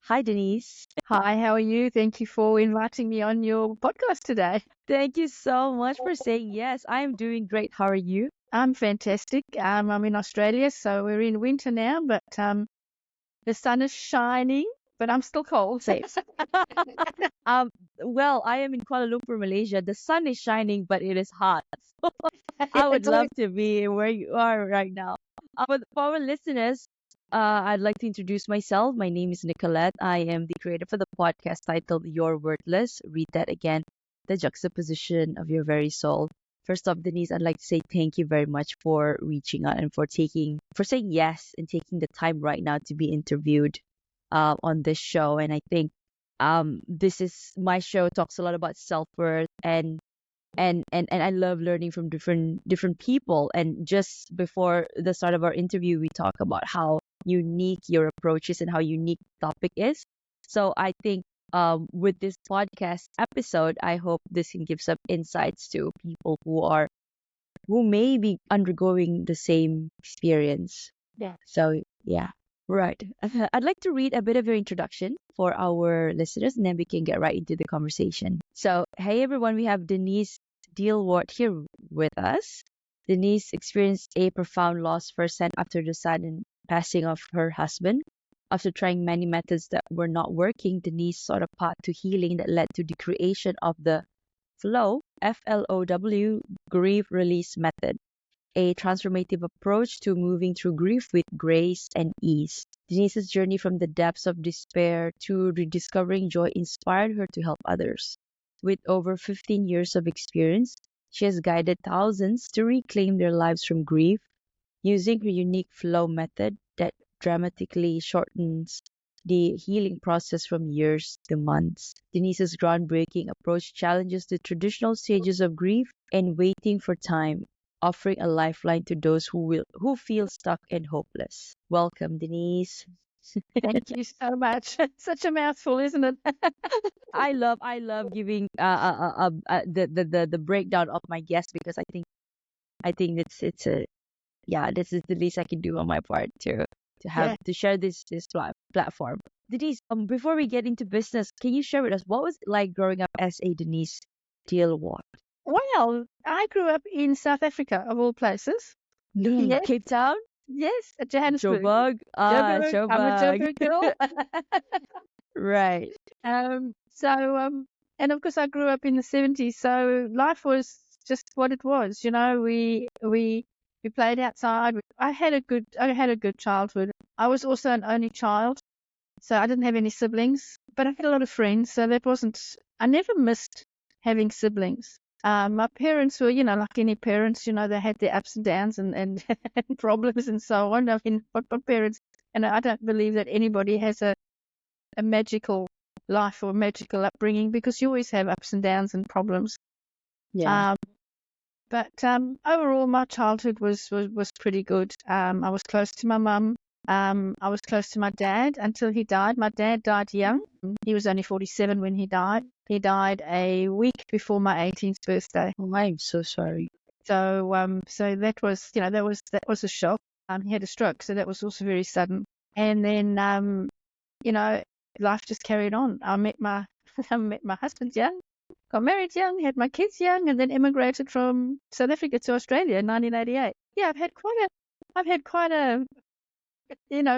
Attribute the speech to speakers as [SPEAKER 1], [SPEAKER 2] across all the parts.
[SPEAKER 1] Hi, Denise.
[SPEAKER 2] Hi, how are you? Thank you for inviting me on your podcast today.
[SPEAKER 1] Thank you so much for saying yes. I am doing great. How are you?
[SPEAKER 2] I'm fantastic. I'm in Australia, so we're in winter now, but the sun is shining, but I'm still cold.
[SPEAKER 1] Same. Um, well, I am in Kuala Lumpur, Malaysia. The sun is shining, but it is hot. I would
[SPEAKER 2] It's always
[SPEAKER 1] love to be where you are right now. But for our listeners, I'd like to introduce myself. My name is Nicolette. I am the creator for the podcast titled You're Worthless. Read that again. The juxtaposition of your very soul. First off, Denise, I'd like to say thank you very much for reaching out and for saying yes and taking the time right now to be interviewed on this show. And I think this is my show talks a lot about self-worth and I love learning from different people. And just before the start of our interview, we talk about how unique your approach is and how unique the topic is. So I think with this podcast episode, I hope this can give some insights to people who may be undergoing the same experience.
[SPEAKER 2] yeah.
[SPEAKER 1] So yeah, right. I'd like to read a bit of your introduction for our listeners, and then we can get right into the conversation. So, hey everyone, we have Denise Dielwart here with us. Denise experienced a profound loss firsthand after the sudden passing of her husband. After trying many methods that were not working, Denise sought a path to healing that led to the creation of the Flow, FLOW, grief release method, a transformative approach to moving through grief with grace and ease. Denise's journey from the depths of despair to rediscovering joy inspired her to help others. With over 15 years of experience, she has guided thousands to reclaim their lives from grief using her unique flow method that dramatically shortens the healing process from years to months. Denise's groundbreaking approach challenges the traditional stages of grief and waiting for time, offering a lifeline to those who feel stuck and hopeless. Welcome, Denise.
[SPEAKER 2] Thank you so much. Such a mouthful, isn't it?
[SPEAKER 1] I love giving the breakdown of my guests because I think it's a yeah, this is the least I can do on my part to have
[SPEAKER 2] Yeah.
[SPEAKER 1] to share this platform. Denise, before we get into business, can you share with us what was it like growing up as a Denise Dielwart?
[SPEAKER 2] Well, I grew up in South Africa, of all places. Yes,
[SPEAKER 1] Cape Town,
[SPEAKER 2] yes, at Johannesburg.
[SPEAKER 1] Joburg,
[SPEAKER 2] Joburg. I'm a
[SPEAKER 1] Joburg,
[SPEAKER 2] Joburg girl.
[SPEAKER 1] right?
[SPEAKER 2] So, and of course I grew up in the 70s, so life was just what it was. We played outside. I had a good childhood. I was also an only child, so I didn't have any siblings, but I had a lot of friends, so I never missed having siblings. My parents were, like any parents, they had their ups and downs and and problems and so on. I mean, what parents, and I don't believe that anybody has a magical life or magical upbringing because you always have ups and downs and problems.
[SPEAKER 1] Yeah.
[SPEAKER 2] Um, but overall, my childhood was pretty good. I was close to my mum. I was close to my dad until he died. My dad died young. He was only 47 when he died. He died a week before my 18th birthday.
[SPEAKER 1] Oh, I'm so sorry.
[SPEAKER 2] So that was a shock. He had a stroke, so that was also very sudden. And then you know, life just carried on. I met my I met my husband young, got married young, had my kids young, and then immigrated from South Africa to Australia in 1988. Yeah, I've had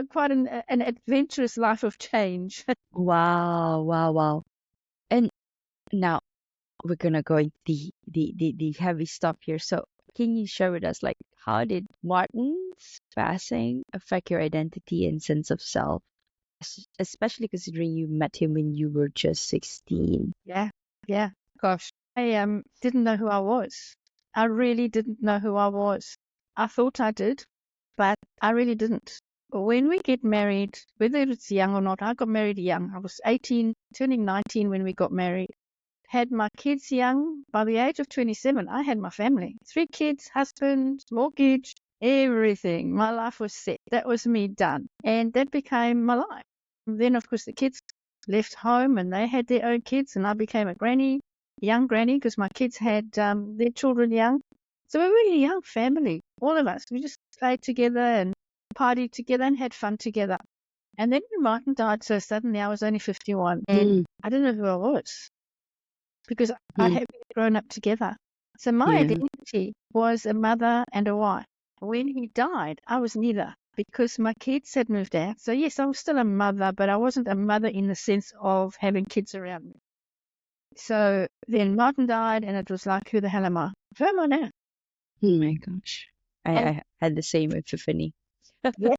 [SPEAKER 2] quite an adventurous life of change.
[SPEAKER 1] Wow, wow, wow. And now we're gonna go into the heavy stuff here. So can you share with us like how did Martin's passing affect your identity and sense of self? Especially considering you met him when you were just 16.
[SPEAKER 2] Yeah, yeah. Gosh, I didn't know who I was. I really didn't know who I was. I thought I did, but I really didn't. When we get married, whether it's young or not, I got married young. I was 18, turning 19 when we got married. Had my kids young. By the age of 27, I had my family. 3 kids, husband, mortgage, everything. My life was set. That was me done. And that became my life. Then, of course, the kids left home and they had their own kids, and I became a granny, young granny, because my kids had their children young. So we were really a young family, all of us. We just played together and partied together and had fun together. And then when Martin died so suddenly, I was only 51.
[SPEAKER 1] Mm.
[SPEAKER 2] I didn't know who I was because I
[SPEAKER 1] Mm.
[SPEAKER 2] had grown up together. So my
[SPEAKER 1] Yeah.
[SPEAKER 2] identity was a mother and a wife. When he died, I was neither because my kids had moved out. So yes, I was still a mother, but I wasn't a mother in the sense of having kids around me. So then Martin died, and it was like, who the hell am I? Who am I now?
[SPEAKER 1] Oh my gosh.
[SPEAKER 2] And
[SPEAKER 1] I had the same epiphany.
[SPEAKER 2] yeah,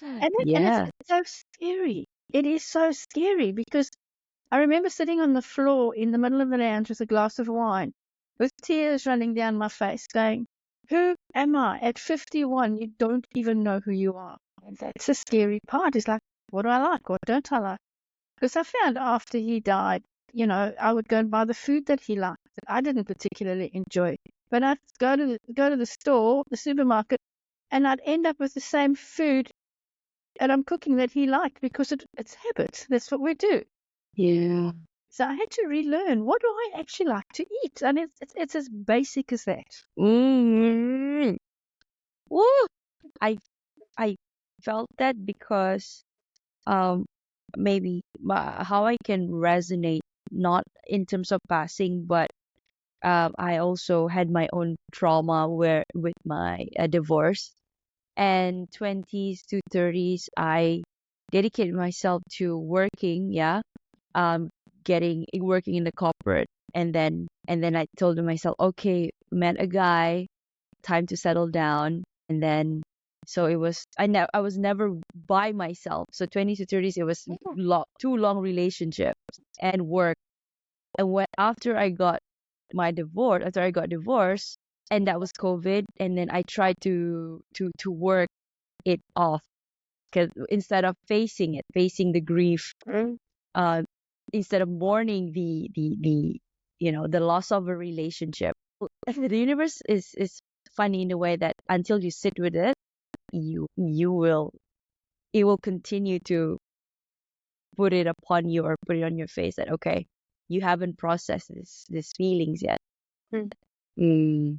[SPEAKER 2] and
[SPEAKER 1] Yeah.
[SPEAKER 2] it's so scary. It is so scary because I remember sitting on the floor in the middle of the lounge with a glass of wine, with tears running down my face, going, who am I? At 51, you don't even know who you are. And that's the scary part. It's like, what do I like? What don't I like? Because I found after he died, I would go and buy the food that he liked that I didn't particularly enjoy. But I'd go to the store, the supermarket, and I'd end up with the same food that I'm cooking that he liked because it's habit. That's what we do.
[SPEAKER 1] Yeah.
[SPEAKER 2] So I had to relearn, what do I actually like to eat? And it's as basic as that.
[SPEAKER 1] Mm. Woo! I I felt that because maybe how I can resonate, not in terms of passing, but I also had my own trauma where with my divorce, and 20s to 30s I dedicated myself to working, yeah, um getting working in the corporate, and then I told myself, okay, met a guy, time to settle down. And then so it was I was never by myself. So 20s to 30s, it was too long relationships and work. And when after I got divorced, and that was COVID, and then I tried to work it off, because instead of facing the grief, uh instead of mourning the loss of a relationship. The universe is funny in a way that until you sit with it, you will it will continue to put it upon you, or put it on your face, that okay, you haven't processed these feelings yet.
[SPEAKER 2] Mm.
[SPEAKER 1] Mm.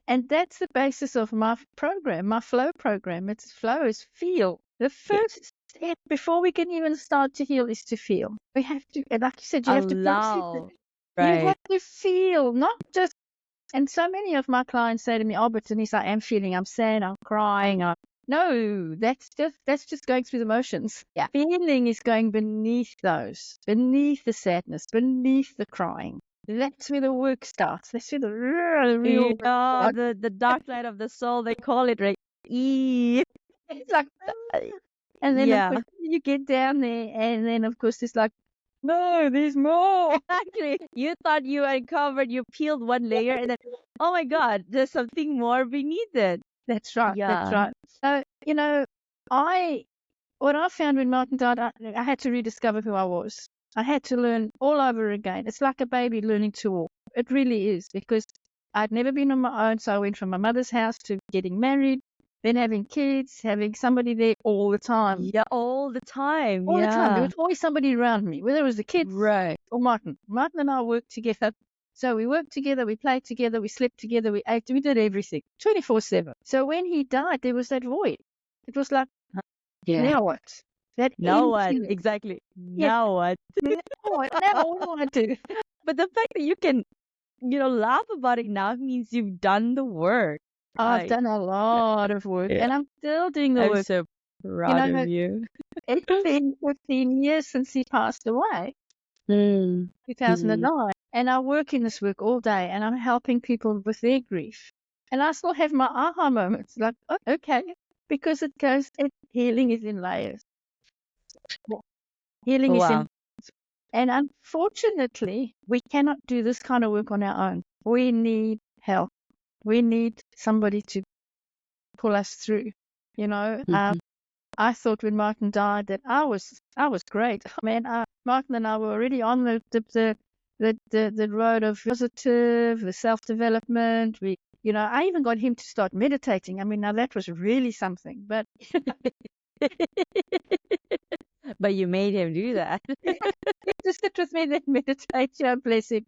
[SPEAKER 2] And that's the basis of my program, my flow program. It's flow is feel. The
[SPEAKER 1] Yeah.
[SPEAKER 2] first step before we can even start to heal is to feel. We have to, and like you said, you have to process it.
[SPEAKER 1] Allow.
[SPEAKER 2] You
[SPEAKER 1] Right.
[SPEAKER 2] have to feel, not just. And so many of my clients say to me, "Oh, but Denise, I am feeling. I'm sad. I'm crying. No, that's just going through the motions.
[SPEAKER 1] Yeah.
[SPEAKER 2] Feeling is going beneath those, beneath the sadness, beneath the crying. That's where the work starts. That's where the real work
[SPEAKER 1] Yeah,
[SPEAKER 2] starts.
[SPEAKER 1] the dark night of the soul, they call it, right? E.
[SPEAKER 2] It's like,
[SPEAKER 1] Uh,
[SPEAKER 2] and then of
[SPEAKER 1] Yeah.
[SPEAKER 2] course you get down there, and then of course it's like, no, there's more.
[SPEAKER 1] Actually, you thought you uncovered, you peeled one layer, and then, oh my God, there's something more beneath it.
[SPEAKER 2] That's right. That's
[SPEAKER 1] Yeah.
[SPEAKER 2] right. So what I found when Martin died, I had to rediscover who I was. I had to learn all over again. It's like a baby learning to walk. It really is, because I'd never been on my own. So I went from my mother's house to getting married, then having kids, having somebody there all the time.
[SPEAKER 1] Yeah, all the time.
[SPEAKER 2] All the time. There
[SPEAKER 1] Yeah.
[SPEAKER 2] was always somebody around me, whether it was the kids
[SPEAKER 1] Right.
[SPEAKER 2] or Martin. Martin and I worked together. So we worked together, we played together, we slept together, we ate, we did everything 24/7. So when he died, there was that void. It was like,
[SPEAKER 1] Yeah.
[SPEAKER 2] now what? That
[SPEAKER 1] Now what?
[SPEAKER 2] emptiness.
[SPEAKER 1] Exactly.
[SPEAKER 2] Yes.
[SPEAKER 1] Now what?
[SPEAKER 2] Now what? Now what do I do?
[SPEAKER 1] But the fact that you can, laugh about it now means you've done the work.
[SPEAKER 2] I've
[SPEAKER 1] I,
[SPEAKER 2] done a lot of work,
[SPEAKER 1] yeah,
[SPEAKER 2] and I'm still doing the
[SPEAKER 1] I'm
[SPEAKER 2] work.
[SPEAKER 1] so
[SPEAKER 2] You
[SPEAKER 1] proud
[SPEAKER 2] know,
[SPEAKER 1] of you.
[SPEAKER 2] it's been 15 years since he passed away,
[SPEAKER 1] Mm.
[SPEAKER 2] 2009, and I work in this work all day, and I'm helping people with their grief. And I still have my aha moments, like, oh, okay, because healing is in layers. Healing is
[SPEAKER 1] Wow.
[SPEAKER 2] in, and unfortunately, we cannot do this kind of work on our own. We need help. We need somebody to pull us through.
[SPEAKER 1] Mhm.
[SPEAKER 2] I thought when Martin died that I was great. Man, Martin and I were already on the road of positive, the self-development. I even got him to start meditating. I mean, now that was really something. But
[SPEAKER 1] But you made him do that.
[SPEAKER 2] he just sit with me then meditate, bless him.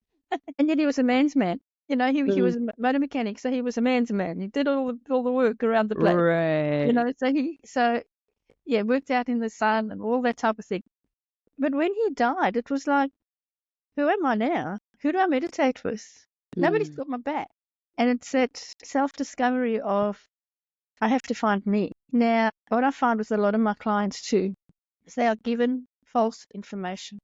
[SPEAKER 2] And yet he was a man's man. He
[SPEAKER 1] Mm.
[SPEAKER 2] was a motor mechanic, so he was a man's man. He did all the work around the place.
[SPEAKER 1] Right.
[SPEAKER 2] So worked out in the sun and all that type of thing. But when he died, it was like, who am I now? Who do I meditate with? Nobody's got my back. And it's that self-discovery of, I have to find me. Now, what I find with a lot of my clients too, is they are given false information.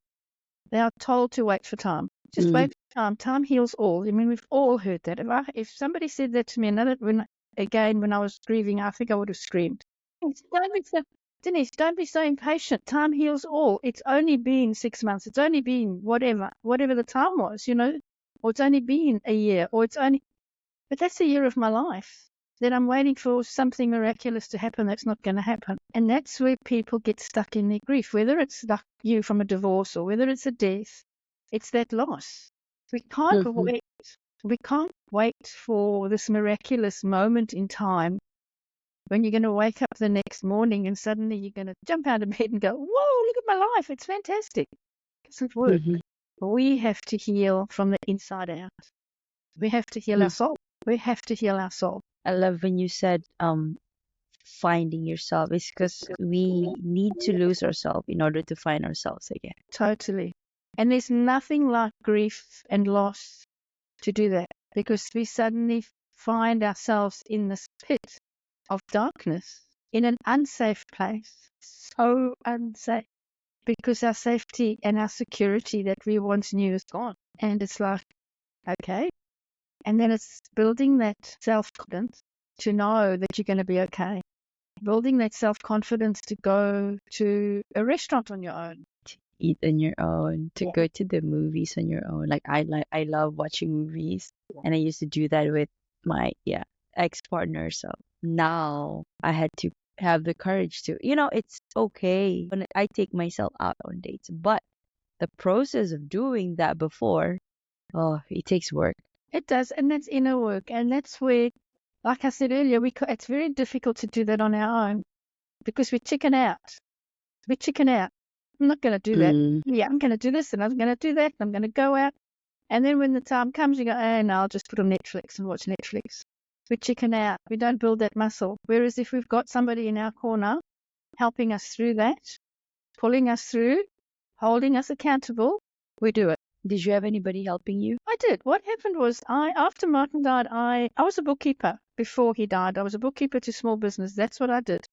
[SPEAKER 2] They are told to wait for time. Just wait for time. Time heals all. I mean, we've all heard that. If somebody said that to me when I was grieving, I think I would have screamed. Denise, don't be so impatient. Time heals all. It's only been 6 months. It's only been whatever the time was, or it's only been a year, but that's a year of my life that I'm waiting for something miraculous to happen that's not going to happen. And that's where people get stuck in their grief, whether it's like you from a divorce or whether it's a death, it's that loss. We can't wait. We can't wait for this miraculous moment in time when you're going to wake up the next morning and suddenly you're going to jump out of bed and go, whoa, look at my life. It's fantastic. It doesn't work. We have to heal from the inside out. We have to heal our soul. We have to heal our soul.
[SPEAKER 1] I love when you said finding yourself. It's because we need to lose ourselves in order to find ourselves again.
[SPEAKER 2] Totally. And there's nothing like grief and loss to do that, because we suddenly find ourselves in this pit of darkness, in an unsafe place. So unsafe. Because our safety and our security that we once knew is gone. And it's like, okay. And then it's building that self-confidence to know that you're going to be okay. Building that self-confidence to go to a restaurant on your own.
[SPEAKER 1] To eat on your own, to go to the movies on your own. I love watching movies, and I used to do that with my ex-partner. So now I had to have the courage to, it's okay when I take myself out on dates, but the process of doing that before, it takes work.
[SPEAKER 2] It does, and that's inner work, and that's where, like I said earlier, it's very difficult to do that on our own because we chicken out. We chicken out. I'm not going to do that. Yeah, I'm going to do this, and I'm going to do that, and I'm going to go out. And then when the time comes, you go, no, I'll just put on Netflix and watch Netflix. We chicken out. We don't build that muscle. Whereas if we've got somebody in our corner helping us through that, pulling us through, holding us accountable, we do it.
[SPEAKER 1] Did you have anybody helping you?
[SPEAKER 2] I did. What happened was, after Martin died, I was a bookkeeper before he died. I was a bookkeeper to small business. That's what I did.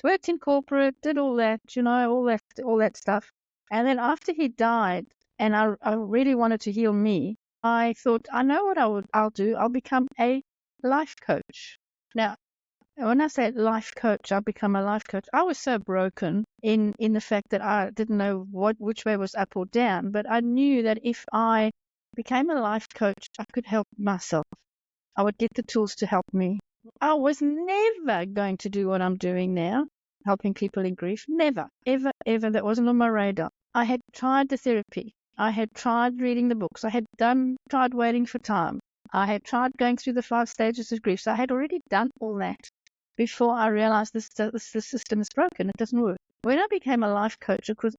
[SPEAKER 2] Worked in corporate, did all that, all that stuff. And then after he died, and I really wanted to heal me, I thought, I know what I'll do. I'll become a life coach. Now, when I say life coach, I'll become a life coach. I was so broken in the fact that I didn't know which way was up or down, but I knew that if I became a life coach, I could help myself. I would get the tools to help me. I was never going to do what I'm doing now, helping people in grief. Never, ever, ever. That wasn't on my radar. I had tried the therapy. I had tried reading the books. I had tried waiting for time. I had tried going through the 5 stages of grief. So I had already done all that before I realized the system is broken. It doesn't work. When I became a life coach, of course,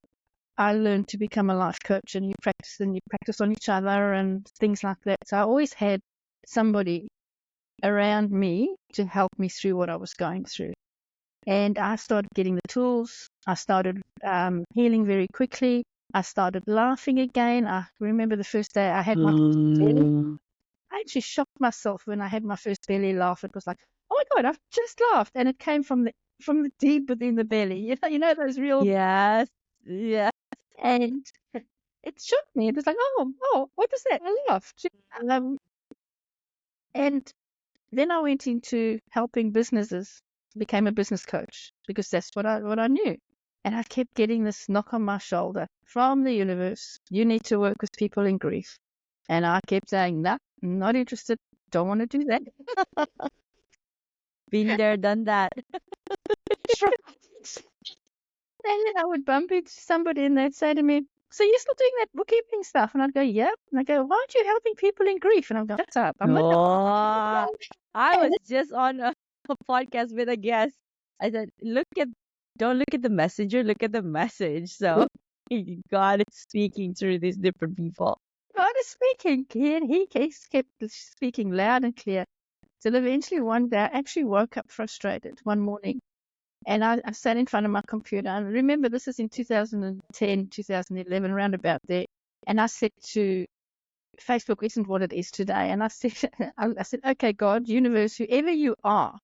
[SPEAKER 2] I learned to become a life coach, and you practice on each other and things like that. So I always had somebody around me to help me through what I was going through. And I started getting the tools. I started healing very quickly. I started laughing again. I remember the first day I had my first belly. I actually shocked myself when I had my first belly laugh. It was like, oh my God, I've just laughed. And it came from the deep within the belly. You know those real...
[SPEAKER 1] Yes. Yeah.
[SPEAKER 2] And it shocked me. It was like, oh, what was that? I laughed. And then I went into helping businesses, became a business coach, because that's what I knew. And I kept getting this knock on my shoulder from the universe. You need to work with people in grief. And I kept saying, nah, not interested. Don't want to do that.
[SPEAKER 1] Been there, done that.
[SPEAKER 2] And then I would bump into somebody and they'd say to me, so you're still doing that bookkeeping stuff? And I'd go, yep. And I'd go, why aren't you helping people in grief? And I'd go, shut up. I'm not.
[SPEAKER 1] I was just on a podcast with a guest. I said, don't look at the messenger, look at the message. So God is speaking through these different people.
[SPEAKER 2] God is speaking. He kept speaking loud and clear. Till eventually one day I actually woke up frustrated one morning. And I sat in front of my computer. And remember, this is in 2010, 2011, around about there. And I said to Facebook isn't what it is today. And I said, I said, okay, God, universe, whoever you are,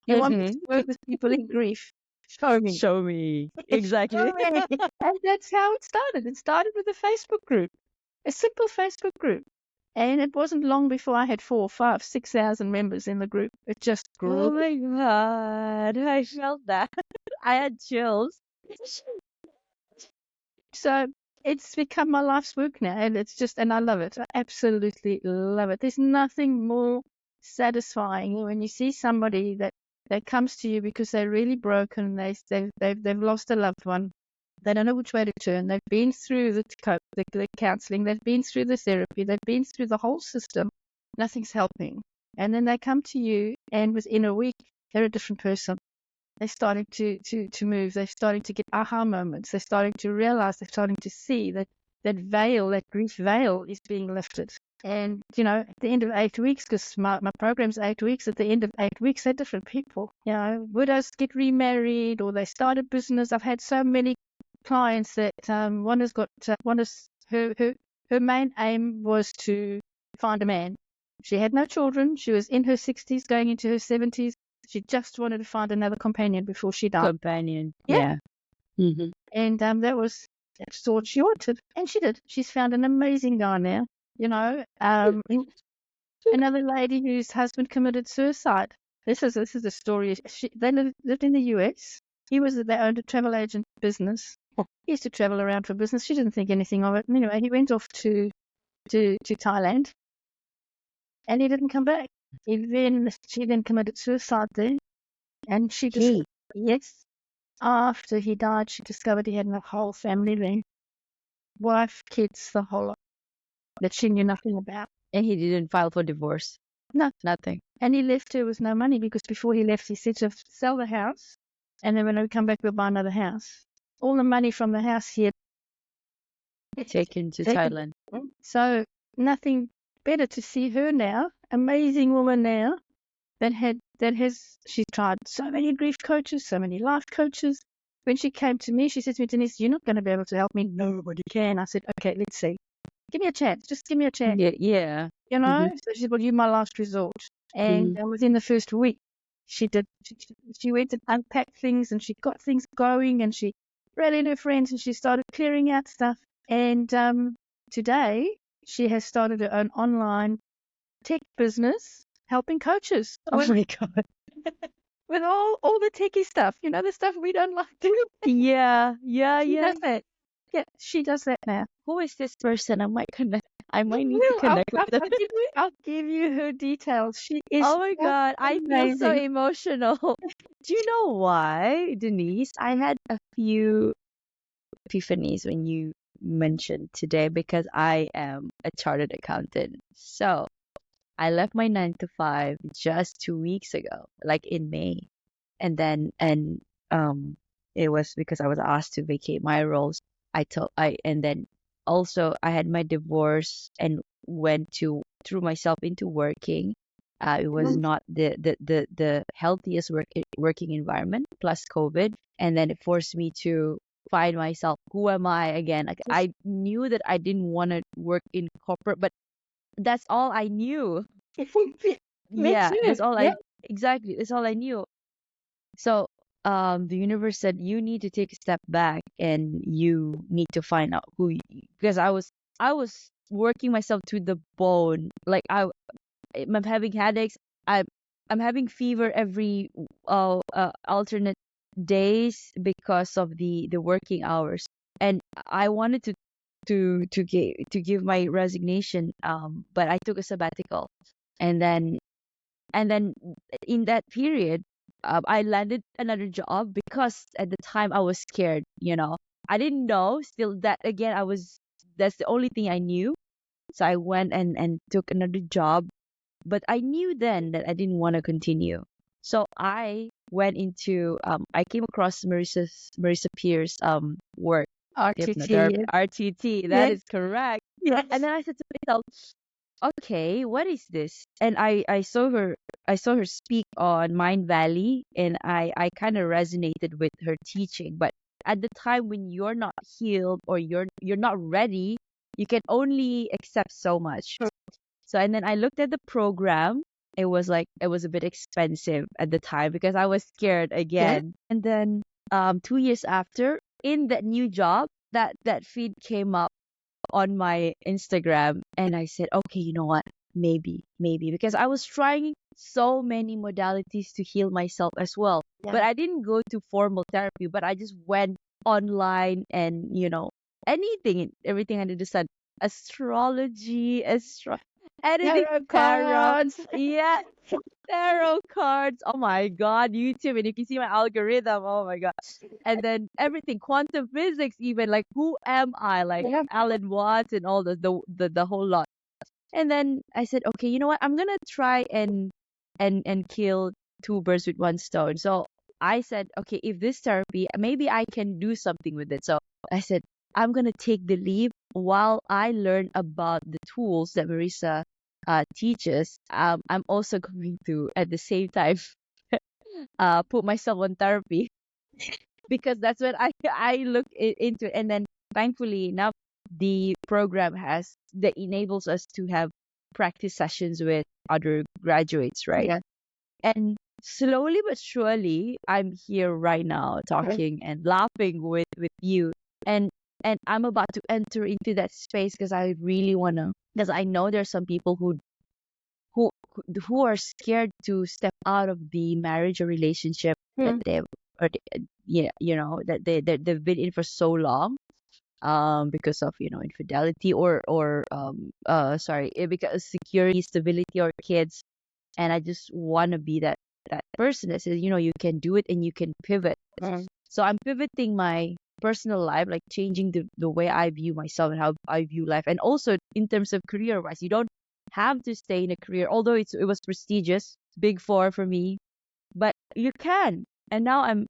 [SPEAKER 2] you want me to
[SPEAKER 1] Mm-hmm.
[SPEAKER 2] work with people in grief. Show me.
[SPEAKER 1] Show me.
[SPEAKER 2] Show
[SPEAKER 1] Exactly.
[SPEAKER 2] me. And that's how it started. It started with a Facebook group, a simple Facebook group. And it wasn't long before I had 4, 5, 6,000 members in the group. It just
[SPEAKER 1] Oh
[SPEAKER 2] grew.
[SPEAKER 1] my God. I felt that. I had chills.
[SPEAKER 2] So it's become my life's work now, and it's just, and I love it. I absolutely love it. There's nothing more satisfying when you see somebody that comes to you because they're really broken. They've lost a loved one. They don't know which way to turn. They've been through the counseling. They've been through the therapy. They've been through the whole system. Nothing's helping. And then they come to you, and within a week, they're a different person. They're starting to move. They're starting to get aha moments. They're starting to realize, they're starting to see that veil, that grief veil is being lifted. And, at the end of 8 weeks, because my program's 8 weeks, at the end of 8 weeks, they're different people. Widows get remarried or they start a business. I've had so many clients that one is her main aim was to find a man. She had no children. She was in her 60s, going into her 70s. She just wanted to find another companion before she died.
[SPEAKER 1] Companion.
[SPEAKER 2] Yeah.
[SPEAKER 1] Mm-hmm.
[SPEAKER 2] And that's what she wanted. And she did. She's found an amazing guy now. Another lady whose husband committed suicide. This is a story. They lived in the US. They owned a travel agent business. He used to travel around for business. She didn't think anything of it. And anyway, he went off to Thailand, and he didn't come back. She then committed suicide there, and she just
[SPEAKER 1] Hey.
[SPEAKER 2] yes. After he died, she discovered he had a whole family there, wife, kids, the whole lot that she knew nothing about.
[SPEAKER 1] And he didn't file for divorce.
[SPEAKER 2] No,
[SPEAKER 1] Nothing.
[SPEAKER 2] and he left her with no money because before he left, he said to sell the house, and then when we come back, we'll buy another house. All the money from the house he had
[SPEAKER 1] Taken to
[SPEAKER 2] taken.
[SPEAKER 1] Thailand.
[SPEAKER 2] So nothing better to see her now, amazing woman now, she tried so many grief coaches, so many life coaches. When she came to me, she said to me, Denise, you're not going to be able to help me. Nobody can. I said, okay, let's see. Give me a chance. Just give me a chance.
[SPEAKER 1] Yeah.
[SPEAKER 2] So she said, well, you're my last resort. And within the first week, she did. She went and unpacked things, and she got things going, and she rallied her friends, and she started clearing out stuff. And today, she has started her own online tech business, helping coaches.
[SPEAKER 1] Oh my God.
[SPEAKER 2] With all the techie stuff, the stuff we don't like to.
[SPEAKER 1] Yeah.
[SPEAKER 2] She does that. Yeah, she does that now.
[SPEAKER 1] Who is this person? I might need to
[SPEAKER 2] Well,
[SPEAKER 1] connect with them.
[SPEAKER 2] I'll give you her details. She is.
[SPEAKER 1] Oh my God, I feel so
[SPEAKER 2] amazing.
[SPEAKER 1] emotional. Do you know why, Denise? I had a few epiphanies when you mentioned today because I am a chartered accountant. So I left my 9 to 5 just 2 weeks ago, like in May. And it was because I was asked to vacate my roles. And then also I had my divorce and threw myself into working. It was not the healthiest working environment, plus COVID, and then it forced me to find myself. Who am I again? Like, I knew that I didn't want to work in corporate, but that's all I knew. Yeah, that's all exactly. That's all I knew. So the universe said you need to take a step back and you need to find out because I was working myself to the bone. Like I'm having headaches. I'm having fever every alternate days because of the working hours, and I wanted to give my resignation, but I took a sabbatical, and then in that period, I landed another job because at the time I was scared. I didn't know still that again. That's the only thing I knew. So I went and took another job, but I knew then that I didn't want to continue. So I went into I came across Marissa Pierce work, hypnotherapy,
[SPEAKER 2] RTT.
[SPEAKER 1] RTT. That
[SPEAKER 2] Yes.
[SPEAKER 1] is correct.
[SPEAKER 2] Yes.
[SPEAKER 1] And then I said to myself, okay, what is this? And I saw her I saw her speak on Mind Valley, and I kind of resonated with her teaching. But at the time when you're not healed or you're not ready, you can only accept so much. So and then I looked at the program. It was a bit expensive at the time because I was scared again. And then 2 years after, in that new job, that feed came up on my Instagram, and I said, okay, you know what? Maybe because I was trying so many modalities to heal myself as well. But I didn't go to formal therapy, but I just went online and, anything, everything under the sun. Astrology, anything,
[SPEAKER 2] Tarot
[SPEAKER 1] tarot.
[SPEAKER 2] cards.
[SPEAKER 1] Yeah, tarot cards. Oh my God, YouTube, and you can see my algorithm. Oh my God. And then everything, quantum physics, even like who am I? Like
[SPEAKER 2] Yeah.
[SPEAKER 1] Alan Watts and all the whole lot. And then I said, okay, you know what? I'm gonna try and kill two birds with one stone. So I said, okay, if this therapy, maybe I can do something with it. So I said, I'm gonna take the leap while I learn about the tools that Marissa teaches. I'm also going to at the same time put myself on therapy because that's what I look into it. And then thankfully now the program has that enables us to have practice sessions with other graduates, right?
[SPEAKER 2] Yeah.
[SPEAKER 1] And slowly but surely I'm here right now talking and laughing with you, and I'm about to enter into that space because I really want to, because I know there's some people who who are scared to step out of the marriage or relationship that they've or yeah, that they've been in for so long, because of infidelity or sorry, because security, stability, or kids. And I just want to be that person that says, you can do it and you can pivot. So I'm pivoting my personal life, like changing the way I view myself and how I view life. And also in terms of career wise, you don't have to stay in a career, although it was prestigious, big four for me, but you can. And now I'm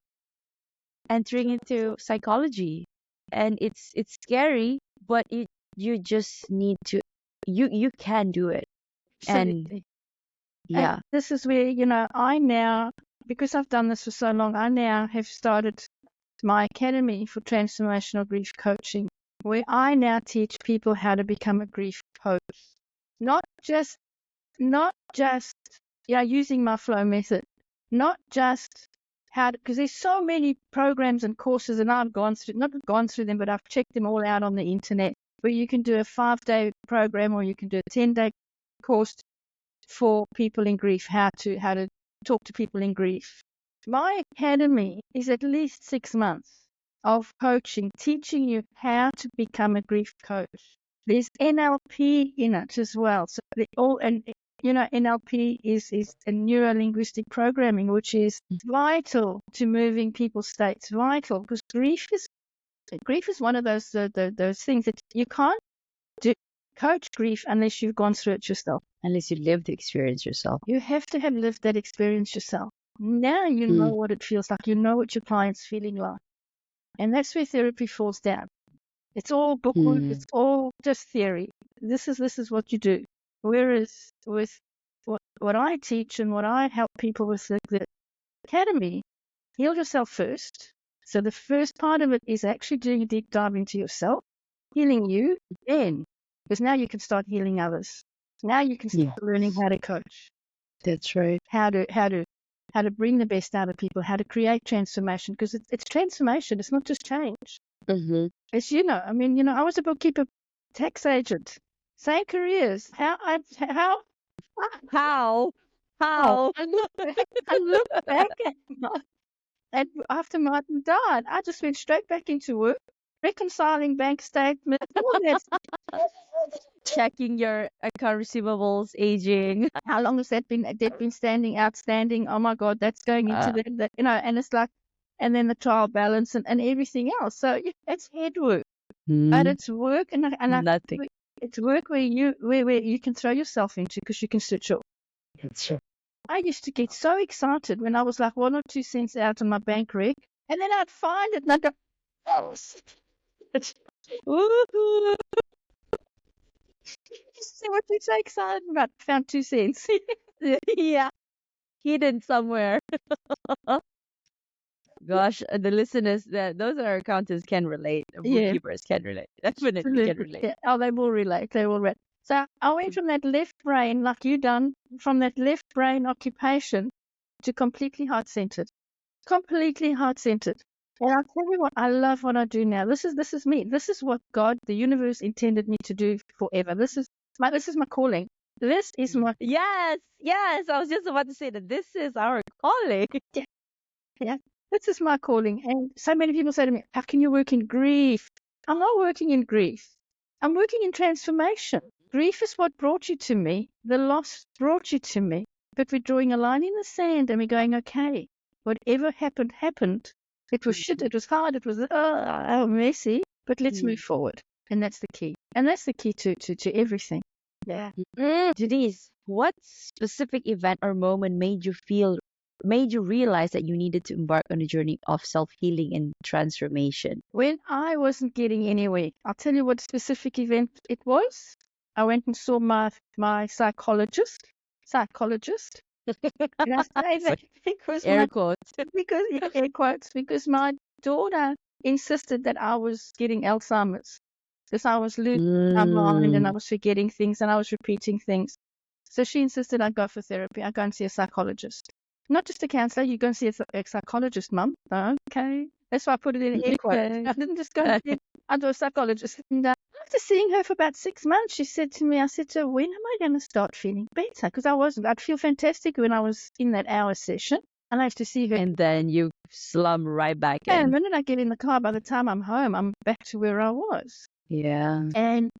[SPEAKER 1] entering into psychology, and it's scary, but you just need to, you can do it. And
[SPEAKER 2] Absolutely. And
[SPEAKER 1] yeah.
[SPEAKER 2] this is where, I now, because I've done this for so long, I now have started my Academy for Transformational Grief Coaching, where I now teach people how to become a grief coach. Not just, using my flow method, not just how, because there's so many programs and courses, and I've not gone through them, but I've checked them all out on the internet, where you can do a 5-day program or you can do a 10-day course for people in grief, how to talk to people in grief. My academy is at least 6 months of coaching, teaching you how to become a grief coach. There's NLP in it as well. So NLP is a neuro-linguistic programming, which is vital to moving people's states. Vital, because grief is one of those things that you can't coach grief unless you've gone through it yourself.
[SPEAKER 1] Unless you live the experience yourself.
[SPEAKER 2] You have to have lived that experience yourself. Now you know what it feels like. You know what your client's feeling like. And that's where therapy falls down. It's all bookwork. It's all just theory. This is what you do. Whereas with what I teach and what I help people with the academy, heal yourself first. So the first part of it is actually doing a deep dive into yourself, healing you, then, because now you can start healing others. Now you can start learning how to coach.
[SPEAKER 1] That's right.
[SPEAKER 2] How to bring the best out of people, how to create transformation, because it's transformation. It's not just change.
[SPEAKER 1] Mm-hmm.
[SPEAKER 2] It's, I was a bookkeeper, tax agent, same careers. How? I look back at after Martin died, I just went straight back into work, reconciling bank statements, all that.
[SPEAKER 1] Checking your account receivables, aging.
[SPEAKER 2] How long has that been? They've been outstanding. Oh my God, that's going into and it's like, and then the trial balance and everything else. So it's head work, but it's work,
[SPEAKER 1] Nothing.
[SPEAKER 2] it's work where you can throw yourself into, because you can switch off.
[SPEAKER 1] That's true.
[SPEAKER 2] I used to get so excited when I was like 1 or 2 cents out on my bank rec, and then I'd find it and I'd go, oh, woohoo. See what we're so excited about? Found 2 cents.
[SPEAKER 1] Yeah. hidden somewhere. Gosh, the listeners, those are accountants can relate.
[SPEAKER 2] Yeah,
[SPEAKER 1] Bookkeepers can relate. Definitely can
[SPEAKER 2] absolutely.
[SPEAKER 1] relate.
[SPEAKER 2] Yeah. Oh, they will relate. They will relate. So I went from that left brain, like you done, from that left brain occupation to completely heart-centered. Completely heart-centered. And I'll tell you what, I love what I do now. This is me. This is what God, the universe, intended me to do forever. This is my calling. This is my
[SPEAKER 1] Yes, yes. I was just about to say that this is our calling.
[SPEAKER 2] yeah. This is my calling. And so many people say to me, how can you work in grief? I'm not working in grief. I'm working in transformation. Grief is what brought you to me. The loss brought you to me. But we're drawing a line in the sand and we're going, okay, whatever happened, happened. It was shit. It was hard. It was messy. But let's move forward. And that's the key. And that's the key to everything. Yeah.
[SPEAKER 1] Denise, what specific event or moment made you realize that you needed to embark on a journey of self-healing and transformation?
[SPEAKER 2] When I wasn't getting anywhere, I'll tell you what specific event it was. I went and saw my psychologist. Psychologist. And I say that because
[SPEAKER 1] Air quotes.
[SPEAKER 2] air quotes, because my daughter insisted that I was getting Alzheimer's. Because I was losing my mind and I was forgetting things and I was repeating things. So she insisted I go for therapy. I go and see a psychologist. Not just a counselor, you go and see a psychologist, Mum. Okay. That's why I put it in air quotes.
[SPEAKER 1] Okay.
[SPEAKER 2] I didn't just go and see a psychologist. And after seeing her for about 6 months, she said to me, I said to her, when am I going to start feeling better? Because I wasn't. I'd feel fantastic when I was in that hour session. And I have to see her.
[SPEAKER 1] And then you slum right back
[SPEAKER 2] And the
[SPEAKER 1] in.
[SPEAKER 2] minute I get in the car, by the time I'm home, I'm back to where I was.
[SPEAKER 1] Yeah.
[SPEAKER 2] And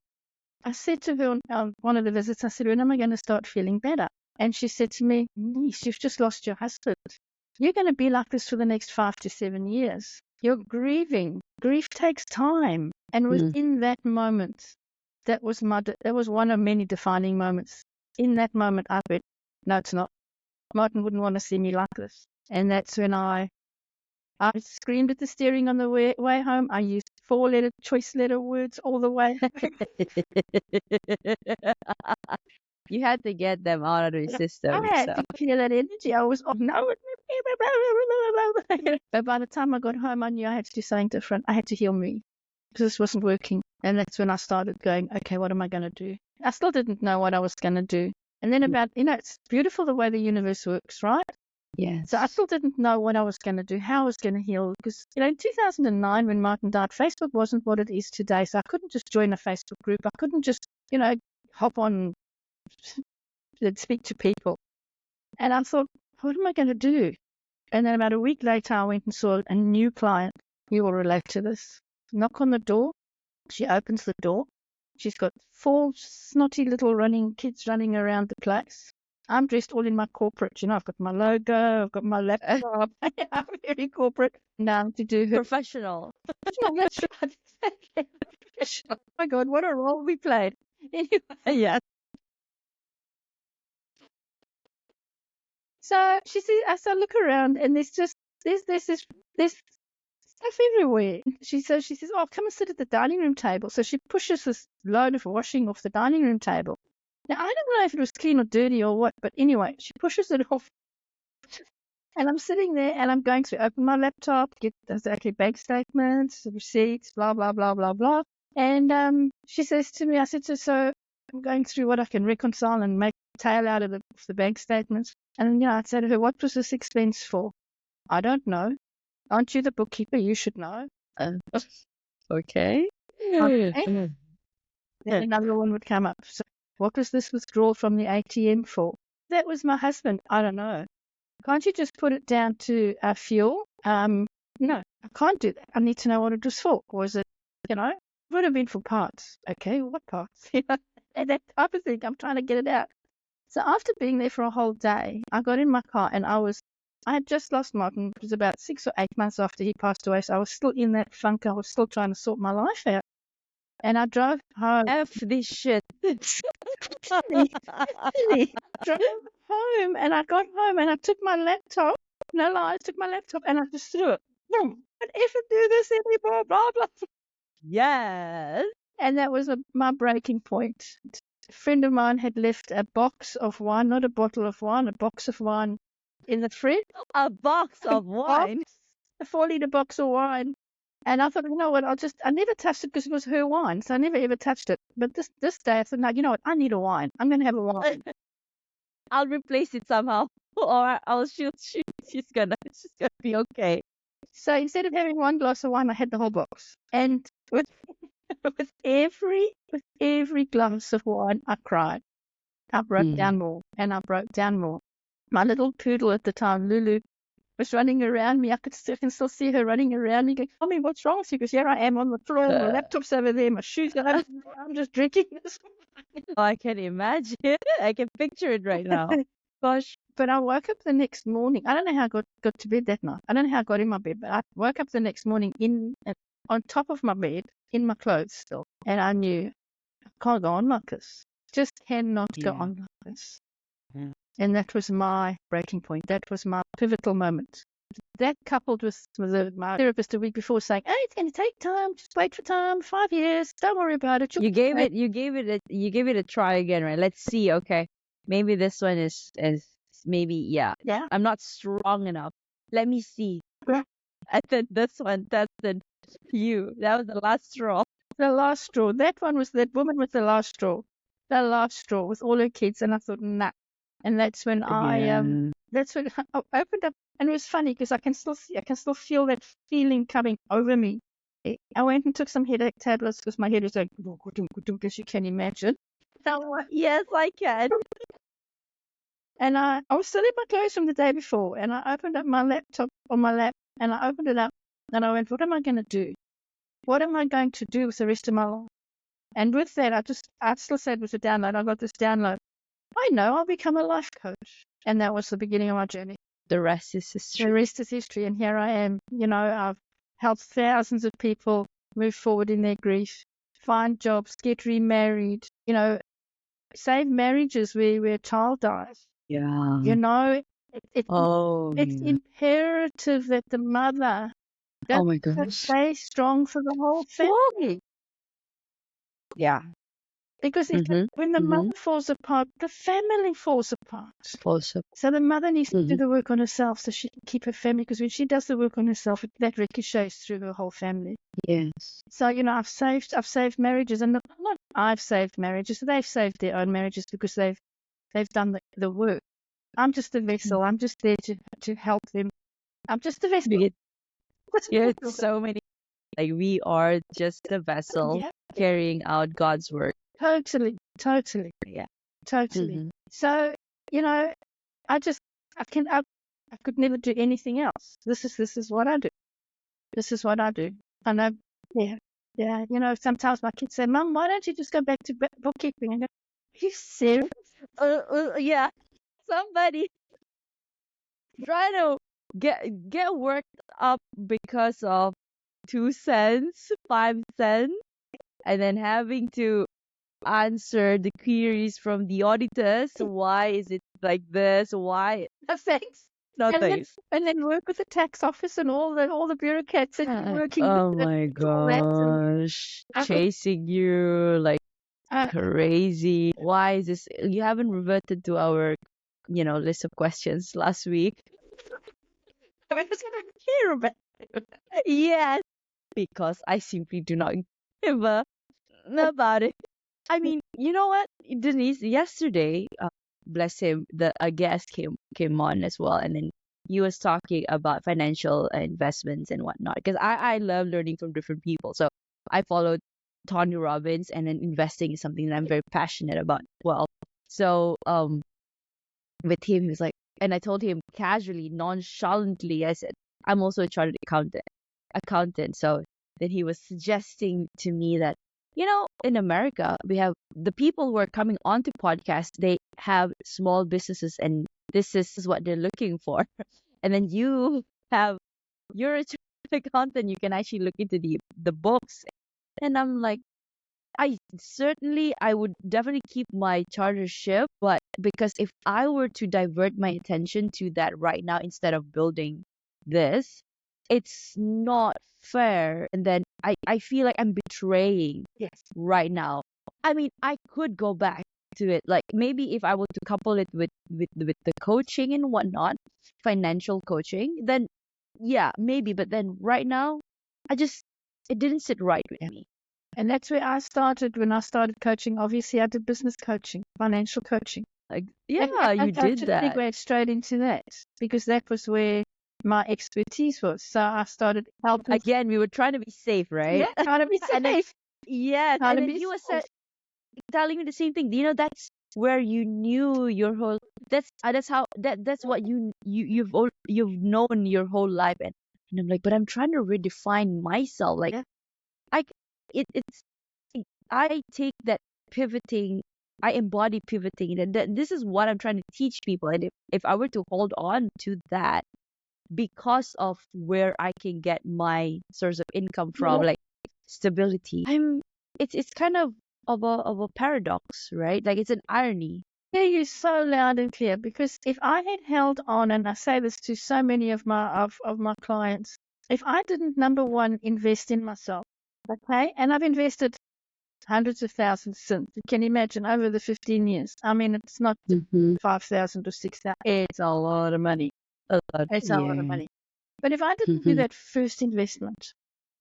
[SPEAKER 2] I said to her on one of the visits, I said, when am I going to start feeling better? And she said to me, niece, you've just lost your husband. You're going to be like this for the next 5 to 7 years. You're grieving. Grief takes time. And within that moment, that was one of many defining moments. In that moment, I went, no, it's not. Martin wouldn't want to see me like this. And that's when I screamed at the steering on the way home. I used 4 choice letter words all the way.
[SPEAKER 1] You had to get them out of your system.
[SPEAKER 2] I had
[SPEAKER 1] So.
[SPEAKER 2] to clear that energy. I was, no. But by the time I got home, I knew I had to do something different. I had to heal me because this wasn't working. And that's when I started going, okay, what am I going to do? I still didn't know what I was going to do. And then it's beautiful the way the universe works, right?
[SPEAKER 1] Yes.
[SPEAKER 2] So I still didn't know what I was going to do, how I was going to heal. Because, in 2009, when Martin died, Facebook wasn't what it is today. So I couldn't just join a Facebook group. I couldn't just, hop on and speak to people. And I thought, what am I going to do? And then about a week later, I went and saw a new client. You will relate to this. Knock on the door. She opens the door. She's got 4 snotty little kids running around the place. I'm dressed all in my corporate. I've got my logo, I've got my laptop. I'm very corporate. Now to do her.
[SPEAKER 1] Professional.
[SPEAKER 2] That's right. Professional. Oh my God, what a role we played. Anyway,
[SPEAKER 1] Yes.
[SPEAKER 2] so she says, I look around and there's stuff everywhere. She says, oh, come and sit at the dining room table. So she pushes this load of washing off the dining room table. Now, I don't know if it was clean or dirty or what, but anyway, she pushes it off. And I'm sitting there and I'm going to open my laptop, get the bank statements, receipts, blah, blah, blah, blah, blah. And she says to me, I said to her, so I'm going through what I can reconcile and make a tail out of the bank statements. And, I said to her, what was this expense for? I don't know. Aren't you the bookkeeper? You should know.
[SPEAKER 1] Okay.
[SPEAKER 2] Okay. Then another one would come up. So what was this withdrawal from the ATM for? That was my husband. I don't know. Can't you just put it down to fuel? No, I can't do that. I need to know what it was for. Was it, it would have been for parts. Okay, what parts? And that type of thing. I'm trying to get it out. So after being there for a whole day, I got in my car and I had just lost Martin. It was about 6 or 8 months after he passed away. So I was still in that funk. I was still trying to sort my life out. And I drove home.
[SPEAKER 1] F this shit.
[SPEAKER 2] I drove home and I got home and I took my laptop. No lie, I took my laptop and I just threw it. Boom. I don't ever do this anymore, blah, blah.
[SPEAKER 1] Yes.
[SPEAKER 2] And that was my breaking point. A friend of mine had left a box of wine, not a bottle of wine, a box of wine in the fridge.
[SPEAKER 1] A box
[SPEAKER 2] A
[SPEAKER 1] of wine.
[SPEAKER 2] box, a 4-liter box of wine. And I thought, you know what, I never touched it because it was her wine, so I never ever touched it. But this day I thought, no, you know what, I need a wine. I'm going to have a wine.
[SPEAKER 1] I'll replace it somehow, or she's gonna be okay.
[SPEAKER 2] So instead of having one glass of wine, I had the whole box. And with with every glass of wine, I cried. I broke down more, and I broke down more. My little poodle at the time, Lulu, was running around me. I can still see her running around me, going, "Mommy, what's wrong with you?" Because here I am on the floor, my laptop's over there, my shoes are over there, I'm just drinking this.
[SPEAKER 1] Oh, I can imagine. I can picture it right now. Gosh.
[SPEAKER 2] But I woke up the next morning. I don't know how I got to bed that night. I don't know how I got in my bed, but I woke up the next morning on top of my bed, in my clothes still. And I knew I can't go on like this. Just cannot go on like this.
[SPEAKER 1] Yeah.
[SPEAKER 2] And that was my breaking point. That was my pivotal moment. That coupled with my therapist a week before saying, "Oh, it's going to take time. Just wait for time. 5 years. Don't worry about it."
[SPEAKER 1] You gave it a try again, right? Let's see. Okay, maybe this one is maybe
[SPEAKER 2] Yeah.
[SPEAKER 1] I'm not strong enough. Let me see.
[SPEAKER 2] Yeah.
[SPEAKER 1] And then this one tested you. That was the last straw.
[SPEAKER 2] The last straw. That one was that woman with the last straw. The last straw with all her kids. And I thought, nah. And that's when that's when I opened up. And it was funny because I can still feel that feeling coming over me. I went and took some headache tablets because my head was like, as you can imagine.
[SPEAKER 1] Yes, I can.
[SPEAKER 2] And I was still in my clothes from the day before, and I opened up my laptop on my lap, and I opened it up, and I went, what am I going to do? What am I going to do with the rest of my life? And with that, I still said it was a download. I got this download. I know I'll become a life coach. And that was the beginning of my journey.
[SPEAKER 1] The rest is history.
[SPEAKER 2] The rest is history, and here I am. You know, I've helped thousands of people move forward in their grief, find jobs, get remarried, you know, save marriages where a child dies.
[SPEAKER 1] Yeah.
[SPEAKER 2] You know, it's
[SPEAKER 1] yeah.
[SPEAKER 2] imperative that the mother
[SPEAKER 1] Oh my
[SPEAKER 2] does
[SPEAKER 1] gosh.
[SPEAKER 2] stay strong for the whole family.
[SPEAKER 1] Yeah.
[SPEAKER 2] Because it's like when the mother falls apart, the family falls apart. So the mother needs to do the work on herself so she can keep her family. Because when she does the work on herself, that ricochets through her whole family.
[SPEAKER 1] Yes.
[SPEAKER 2] So you know, I've saved marriages, and not I've saved marriages. They've saved their own marriages because they've done the work. I'm just a vessel. I'm just there to help them. I'm just a vessel.
[SPEAKER 1] Yeah, so many. Like we are just a vessel carrying out God's work.
[SPEAKER 2] Totally.
[SPEAKER 1] Yeah.
[SPEAKER 2] Totally. So, you know, I could never do anything else. This is what I do. This is what I do. I know. Yeah. You know, sometimes my kids say, "Mum, why don't you just go back to bookkeeping?" I go, "Are you serious?"
[SPEAKER 1] Yeah. Somebody try to get worked up because of 2 cents, 5 cents, and then having to answer the queries from the auditors. Why is it like this? Why?
[SPEAKER 2] No thanks.
[SPEAKER 1] No thanks.
[SPEAKER 2] And then work with the tax office and all the bureaucrats that you're working with.
[SPEAKER 1] Oh my gosh. Chasing you like crazy. Why is this? You haven't reverted to our, list of questions last week.
[SPEAKER 2] I was going to hear about it.
[SPEAKER 1] Yes, because I simply do not give a about it. I mean, you know what, Denise? Yesterday, bless him, a guest came on as well, and then he was talking about financial investments and whatnot. Because I love learning from different people, so I followed Tony Robbins, and then investing is something that I'm very passionate about. Well, so with him, he was like, and I told him casually, nonchalantly, I said, I'm also a chartered accountant. So then he was suggesting to me that, in America, we have the people who are coming onto podcasts, they have small businesses, and this is what they're looking for. And then you're a chartered accountant, you can actually look into the books. And I'm like, I would definitely keep my chartership, but because if I were to divert my attention to that right now instead of building this, it's not fair. And then I feel like I'm betraying right now. I mean, I could go back to it. Like maybe if I were to couple it with the coaching and whatnot, financial coaching, then yeah, maybe. But then right now, it didn't sit right with me.
[SPEAKER 2] And that's where I started when I started coaching. Obviously, I did business coaching, financial coaching.
[SPEAKER 1] Like,
[SPEAKER 2] And
[SPEAKER 1] yeah, you
[SPEAKER 2] I
[SPEAKER 1] did
[SPEAKER 2] just
[SPEAKER 1] that.
[SPEAKER 2] segued straight into that because that was where my expertise was. So I started helping.
[SPEAKER 1] Again, we were trying to be safe, right?
[SPEAKER 2] Yeah, trying to be
[SPEAKER 1] And then,
[SPEAKER 2] safe.
[SPEAKER 1] yes,
[SPEAKER 2] Trying
[SPEAKER 1] and
[SPEAKER 2] to
[SPEAKER 1] then
[SPEAKER 2] be
[SPEAKER 1] he was
[SPEAKER 2] safe.
[SPEAKER 1] telling me the same thing. That's where you knew your whole. That's what you've known your whole life, and I'm like, but I'm trying to redefine myself. Like
[SPEAKER 2] Yeah.
[SPEAKER 1] I, it's I take that pivoting. I embody pivoting, and this is what I'm trying to teach people. And if I were to hold on to that, because of where I can get my source of income from,
[SPEAKER 2] Yeah.
[SPEAKER 1] like stability, it's kind of a paradox, right? Like it's an irony.
[SPEAKER 2] Hear you so loud and clear because if I had held on, and I say this to so many of my clients, if I didn't, number one, invest in myself, okay, and I've invested hundreds of thousands since. You can imagine over the 15 years. I mean, it's not 5,000 or 6,000. It's a lot of money.
[SPEAKER 1] A lot,
[SPEAKER 2] It's a lot of
[SPEAKER 1] yeah.
[SPEAKER 2] money. But if I didn't do that first investment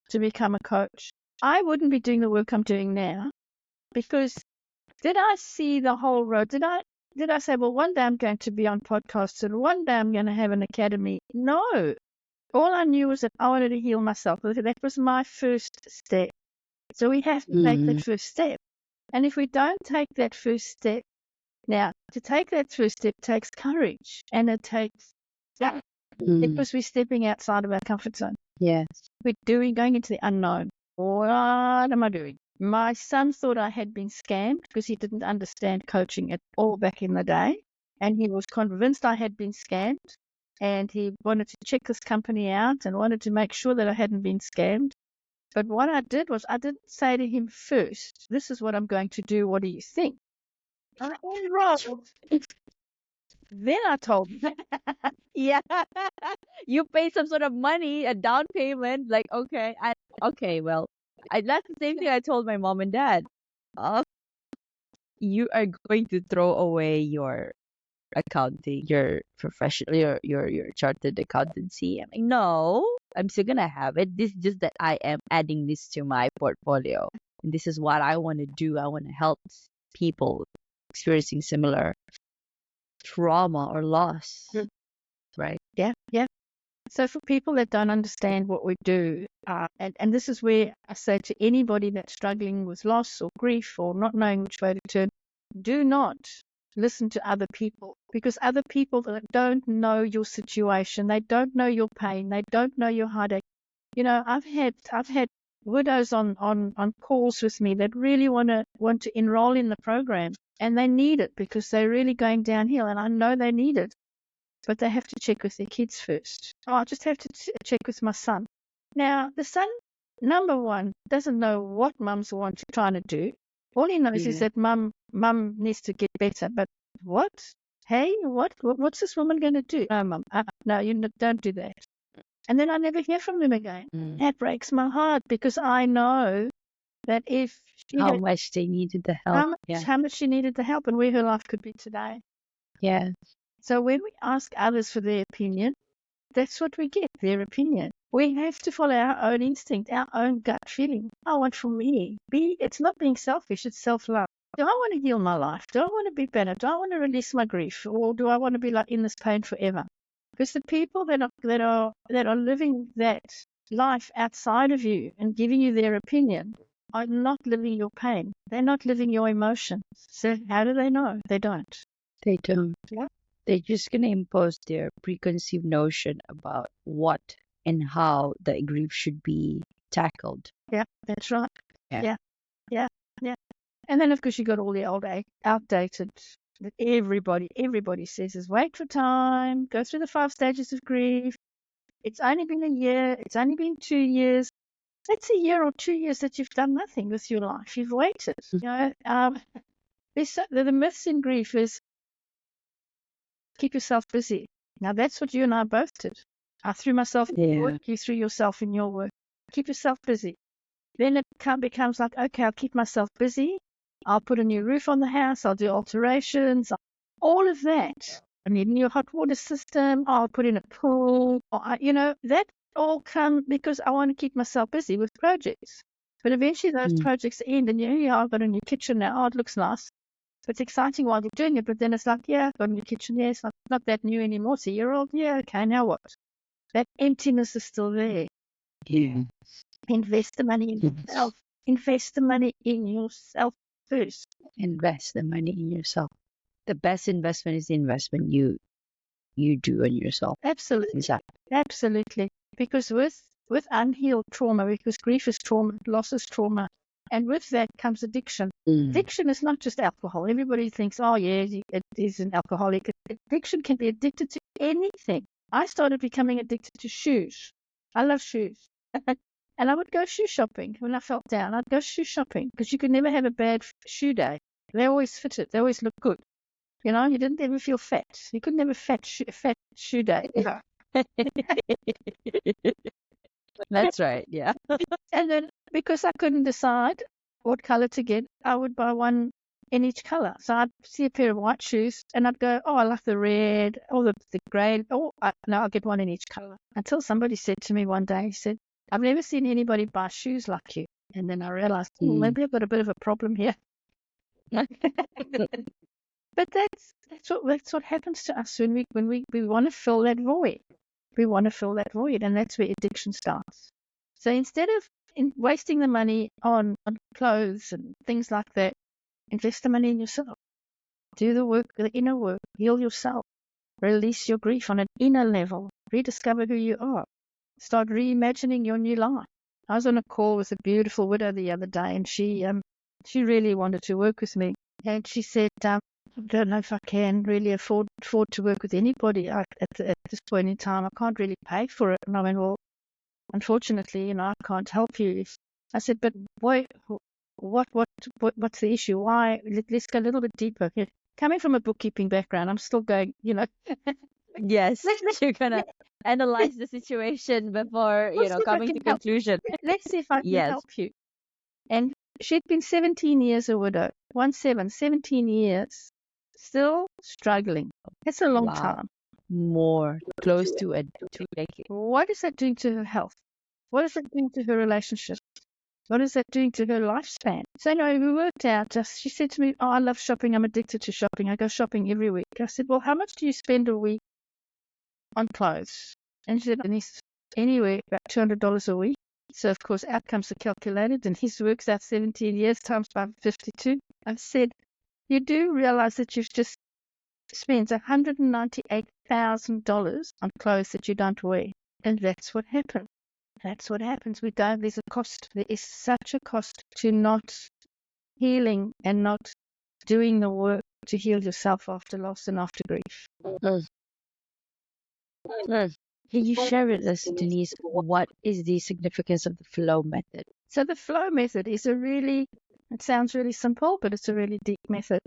[SPEAKER 2] to become a coach, I wouldn't be doing the work I'm doing now because did I see the whole road? Did I say, well, one day I'm going to be on podcasts and one day I'm going to have an academy? No. All I knew was that I wanted to heal myself. That was my first step. So we have to take that first step. And if we don't take that first step, now to take that first step takes courage and it takes because we're stepping outside of our comfort zone.
[SPEAKER 1] Yes.
[SPEAKER 2] We're going into the unknown. What am I doing? My son thought I had been scammed because he didn't understand coaching at all back in the day. And he was convinced I had been scammed. And he wanted to check this company out and wanted to make sure that I hadn't been scammed. But what I did was I didn't say to him first, this is what I'm going to do. What do you think? I enrolled. Then I told him.
[SPEAKER 1] Yeah. You pay some sort of money, a down payment, like okay, well, that's the same thing I told my mom and dad. Oh, you are going to throw away your accounting, your professional, your chartered accountancy. I'm like, no, I'm still gonna have it. This is just that I am adding this to my portfolio, and this is what I want to do. I want to help people experiencing similar trauma or loss, right?
[SPEAKER 2] Yeah, yeah. So for people that don't understand what we do, and this is where I say to anybody that's struggling with loss or grief or not knowing which way to turn, do not listen to other people because other people that don't know your situation, they don't know your pain, they don't know your heartache. You know, I've had widows on calls with me that really want to enroll in the program and they need it because they're really going downhill and I know they need it. But they have to check with their kids first. Oh, I just have to check with my son. Now, the son, number one, doesn't know what mum's trying to do. All he knows is that mum needs to get better. But what? Hey, what's this woman going to do? No, mum. No, don't do that. And then I never hear from them again. That breaks my heart because I know that if
[SPEAKER 1] how much they needed the help.
[SPEAKER 2] how much she needed the help and where her life could be today.
[SPEAKER 1] Yeah.
[SPEAKER 2] So when we ask others for their opinion, that's what we get, their opinion. We have to follow our own instinct, our own gut feeling. I want for me. It's not being selfish, it's self-love. Do I want to heal my life? Do I want to be better? Do I want to release my grief? Or do I want to be like in this pain forever? Because the people that are living that life outside of you and giving you their opinion are not living your pain. They're not living your emotions. So how do they know? They don't.
[SPEAKER 1] They don't.
[SPEAKER 2] Yeah.
[SPEAKER 1] They're just going to impose their preconceived notion about what and how the grief should be tackled.
[SPEAKER 2] Yeah, that's right.
[SPEAKER 1] Yeah.
[SPEAKER 2] Yeah. And then, of course, you got all the old, outdated that everybody says is wait for time, go through the 5 stages of grief. It's only been a year. It's only been 2 years. That's a year or 2 years that you've done nothing with your life. You've waited. You know, the myths in grief is keep yourself busy. Now, that's what you and I both did. I threw myself in your work. You threw yourself in your work. Keep yourself busy. Then it becomes like, okay, I'll keep myself busy. I'll put a new roof on the house. I'll do alterations. All of that. I need a new hot water system. I'll put in a pool. That all come because I want to keep myself busy with projects. But eventually those projects end and I've got a new kitchen now. Oh, it looks nice. It's exciting while you're doing it, but then it's like, yeah, I've got a new kitchen. Yeah, it's not that new anymore. It's a year old. Yeah, okay, now what? That emptiness is still there.
[SPEAKER 1] Yeah.
[SPEAKER 2] Invest the money in yourself. Invest the money in yourself first.
[SPEAKER 1] Invest the money in yourself. The best investment is the investment you do on yourself.
[SPEAKER 2] Absolutely.
[SPEAKER 1] Exactly.
[SPEAKER 2] Absolutely. Because with unhealed trauma, because grief is trauma, loss is trauma, and with that comes addiction. Addiction is not just alcohol. Everybody thinks, oh, yeah, it is an alcoholic. Addiction can be addicted to anything. I started becoming addicted to shoes. I love shoes. And I would go shoe shopping when I felt down. I'd go shoe shopping because you could never have a bad shoe day. They always fitted. They always looked good. You didn't ever feel fat. You couldn't have a fat shoe day.
[SPEAKER 1] That's right. Yeah.
[SPEAKER 2] And then because I couldn't decide what color to get, I would buy one in each color. So I'd see a pair of white shoes and I'd go, oh, I like the red or the gray. Oh, no, I'll get one in each color. Until somebody said to me one day, he said, I've never seen anybody buy shoes like you. And then I realized, maybe I've got a bit of a problem here. But that's what happens to us when we want to fill that void. We want to fill that void, and that's where addiction starts. So instead of wasting the money on clothes and things like that, invest the money in yourself. Do the work, the inner work. Heal yourself. Release your grief on an inner level. Rediscover who you are. Start reimagining your new life. I was on a call with a beautiful widow the other day, and she really wanted to work with me. And she said, I don't know if I can really afford to work with anybody at this point in time. I can't really pay for it. And I went, well, unfortunately, I can't help you. I said, but what's the issue? Why? Let's go a little bit deeper. Coming from a bookkeeping background, I'm still going,
[SPEAKER 1] Yes, you're gonna analyze the situation before, coming to conclusion.
[SPEAKER 2] Let's see if I can
[SPEAKER 1] Yes.
[SPEAKER 2] help you. And she'd been 17 years a widow. 17 years. Still struggling. That's a long
[SPEAKER 1] Wow.
[SPEAKER 2] time.
[SPEAKER 1] More close to a 2 decades.
[SPEAKER 2] What is that doing to her health? What is that doing to her relationships? What is that doing to her lifespan? So anyway, we worked out. She said to me, oh, I love shopping. I'm addicted to shopping. I go shopping every week. I said, well, how much do you spend a week on clothes? And she said, Denise, anywhere about $200 a week. So, of course, out comes the calculator. Denise works out 17 years times by 52. I said, you do realize that you've just spent $198,000 on clothes that you don't wear. And that's what happened. That's what happens. There's a cost. There is such a cost to not healing and not doing the work to heal yourself after loss and after grief.
[SPEAKER 1] Can you share with us, Denise, what is the significance of the flow method?
[SPEAKER 2] So the flow method is it sounds really simple, but it's a really deep method.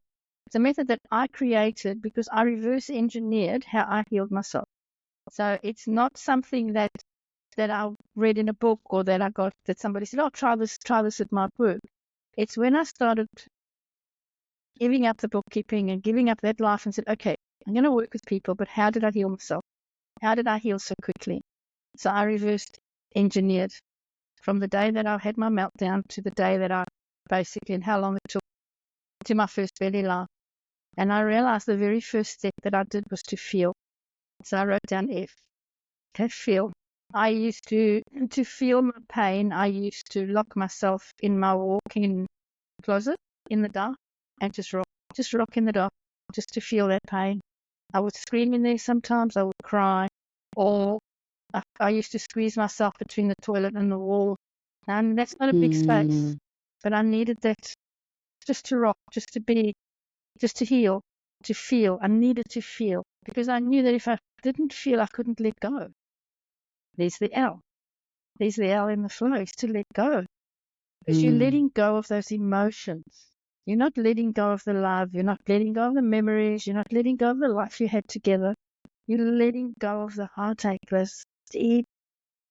[SPEAKER 2] It's a method that I created because I reverse engineered how I healed myself. So it's not something that I read in a book or that somebody said, oh, try this at my work. It's when I started giving up the bookkeeping and giving up that life and said, okay, I'm going to work with people, but how did I heal myself? How did I heal so quickly? So I reversed engineered from the day that I had my meltdown to the day that I basically, and how long it took to my first belly laugh. And I realized the very first step that I did was to feel. So I wrote down F. Okay, feel. I used to feel my pain. I used to lock myself in my walk-in closet in the dark and just rock in the dark, just to feel that pain. I would scream in there sometimes. I would cry, or I used to squeeze myself between the toilet and the wall. And that's not a big space, but I needed that just to rock, just to be, just to heal, to feel. I needed to feel because I knew that if I didn't feel, I couldn't let go. There's the L. There's the L in the flow, is to let go. Because you're letting go of those emotions. You're not letting go of the love. You're not letting go of the memories. You're not letting go of the life you had together. You're letting go of the heartache, those deep,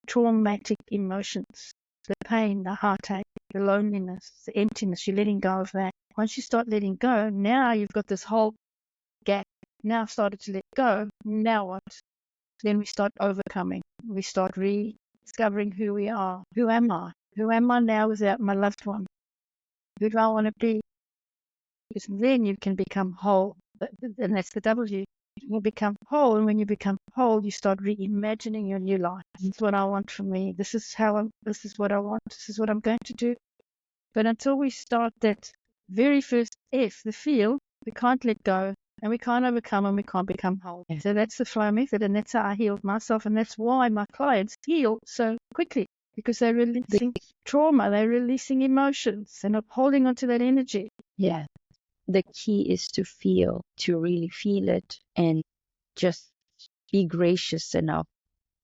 [SPEAKER 2] traumatic emotions. The pain, the heartache, the loneliness, the emptiness. You're letting go of that. Once you start letting go, now you've got this whole gap. Now I've started to let go. Now what? Then we start overcoming. We start rediscovering who we are. Who am I? Who am I now without my loved one? Who do I want to be? Because then you can become whole. And that's the W. You become whole. And when you become whole, you start reimagining your new life. This is what I want for me. This is what I want. This is what I'm going to do. But until we start that very first F, the feel, we can't let go. And we can't overcome and we can't become whole. Yeah. So that's the flow method, and that's how I healed myself. And that's why my clients heal so quickly, because they're releasing trauma, they're releasing emotions, they're not holding on to that energy.
[SPEAKER 1] Yeah. The key is to feel, to really feel it, and just be gracious enough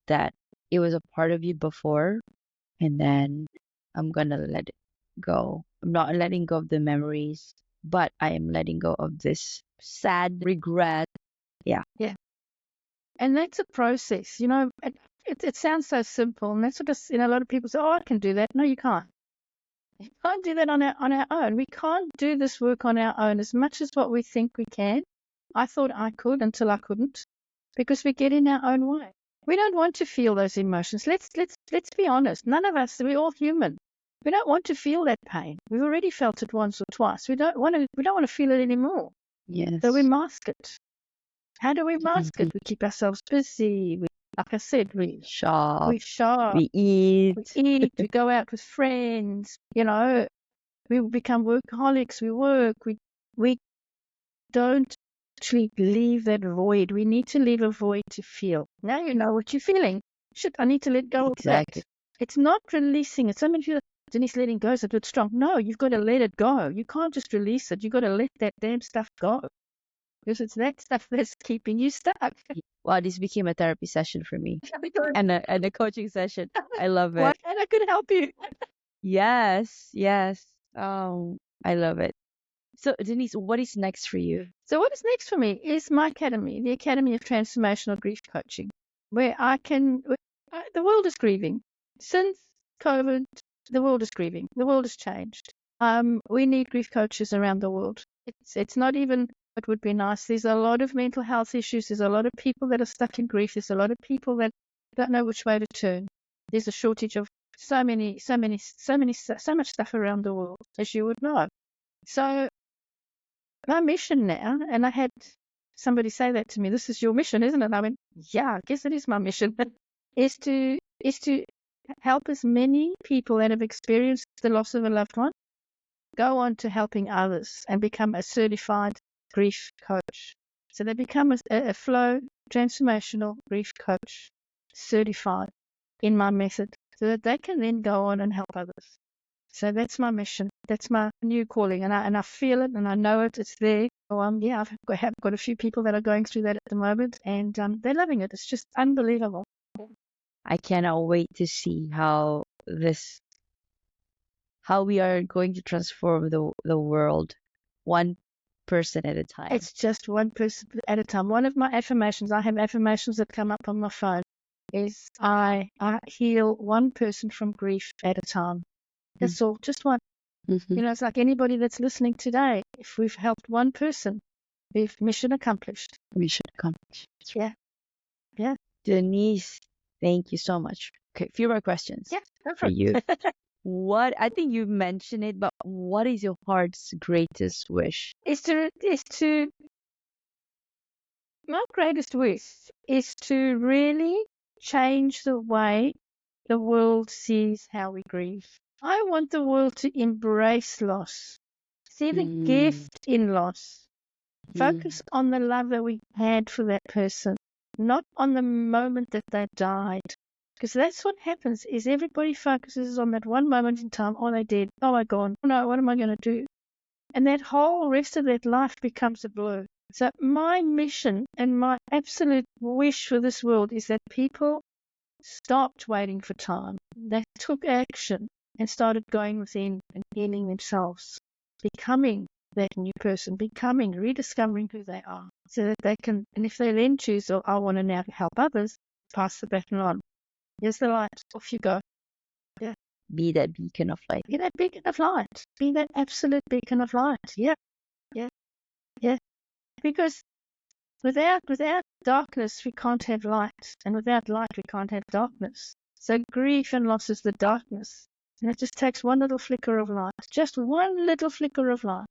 [SPEAKER 1] that it was a part of you before, and then I'm going to let it go. I'm not letting go of the memories, but I am letting go of this sad regret. Yeah.
[SPEAKER 2] Yeah. And that's a process, you know. It sounds so simple, and that's what a lot of people say, oh, I can do that. No, you can't. You can't do that on our own. We can't do this work on our own as much as what we think we can. I thought I could until I couldn't, because we get in our own way. We don't want to feel those emotions. Let's be honest. None of us, we're all human. We don't want to feel that pain. We've already felt it once or twice. We don't want to feel it anymore.
[SPEAKER 1] Yes.
[SPEAKER 2] So we mask it. How do we mask it? We keep ourselves busy. Like I said, we
[SPEAKER 1] shop,
[SPEAKER 2] we
[SPEAKER 1] eat,
[SPEAKER 2] we go out with friends, you know, we become workaholics, we work, we don't actually leave that void. We need to leave a void to feel. Now you know what you're feeling. Shit, I need to let go of that. It's not releasing it. Some of you, Denise, letting go is a bit strong. No, you've got to let it go. You can't just release it. You've got to let that damn stuff go. Because it's that stuff that's keeping you stuck.
[SPEAKER 1] Wow, this became a therapy session for me. and a coaching session. I love it.
[SPEAKER 2] What? And I could help you.
[SPEAKER 1] Yes. I love it. So, Denise, what is next for you?
[SPEAKER 2] So what is next for me is my academy, the Academy of Transformational Grief Coaching, where the world is grieving. Since COVID, the world is grieving. The world has changed. We need grief coaches around the world. It's not even what would be nice. There's a lot of mental health issues. There's a lot of people that are stuck in grief. There's a lot of people that don't know which way to turn. There's a shortage of so much stuff around the world, as you would know. So my mission now, and I had somebody say that to me, this is your mission, isn't it? And I went, yeah, I guess it is my mission, is to help as many people that have experienced the loss of a loved one go on to helping others and become a certified grief coach. So they become a flow transformational grief coach, certified in my method, so that they can then go on and help others. So that's my mission. That's my new calling, and I feel it, and I know it. It's there. So I've got a few people that are going through that at the moment, and they're loving it. It's just unbelievable.
[SPEAKER 1] I cannot wait to see how we are going to transform the world, one person at a time.
[SPEAKER 2] It's just one person at a time. One of my affirmations, I have affirmations that come up on my phone, is I heal one person from grief at a time. That's all, just one.
[SPEAKER 1] Mm-hmm.
[SPEAKER 2] You know, it's like anybody that's listening today. If we've helped one person, we've mission accomplished.
[SPEAKER 1] Mission accomplished.
[SPEAKER 2] Yeah.
[SPEAKER 1] Denise, thank you so much. Okay, a few more questions.
[SPEAKER 2] Yeah, go
[SPEAKER 1] for you. I think you mentioned it, but what is your heart's greatest wish?
[SPEAKER 2] My greatest wish is to really change the way the world sees how we grieve. I want the world to embrace loss, see the gift in loss, focus on the love that we had for that person, not on the moment that they died. Because that's what happens, is everybody focuses on that one moment in time. Oh, they did. Oh, they're gone. Oh, no, what am I going to do? And that whole rest of that life becomes a blur. So my mission and my absolute wish for this world is that people stopped waiting for time. They took action and started going within and healing themselves, becoming that new person, rediscovering who they are, so that they can, and if they then choose, oh, I want to now help others, pass the baton on. Here's the light, off you go. Yeah.
[SPEAKER 1] Be that beacon of light.
[SPEAKER 2] Be that beacon of light. Be that absolute beacon of light. Yeah, yeah, yeah. Because without darkness, we can't have light. And without light, we can't have darkness. So grief and loss is the darkness. And it just takes one little flicker of light, just one little flicker of light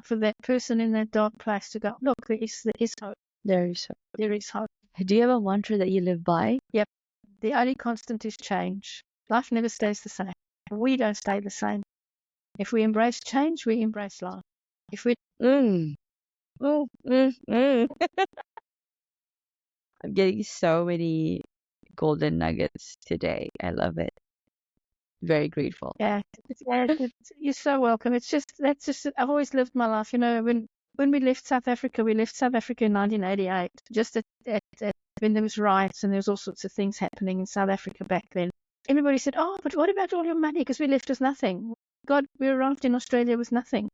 [SPEAKER 2] for that person in that dark place to go, look, there is hope.
[SPEAKER 1] There is hope.
[SPEAKER 2] There is hope.
[SPEAKER 1] Do you have a mantra that you live by?
[SPEAKER 2] Yep. The only constant is change. Life never stays the same. We don't stay the same. If we embrace change, we embrace life. If we
[SPEAKER 1] Mm. Mm, mm, mm. I'm getting so many golden nuggets today. I love it. Very grateful.
[SPEAKER 2] yeah, you're so welcome. It's just I've always lived my life. You know, when we left South Africa in 1988, just at when there was riots and there was all sorts of things happening in South Africa back then. Everybody said, "Oh, but what about all your money? Because we left with nothing." God, we arrived in Australia with nothing.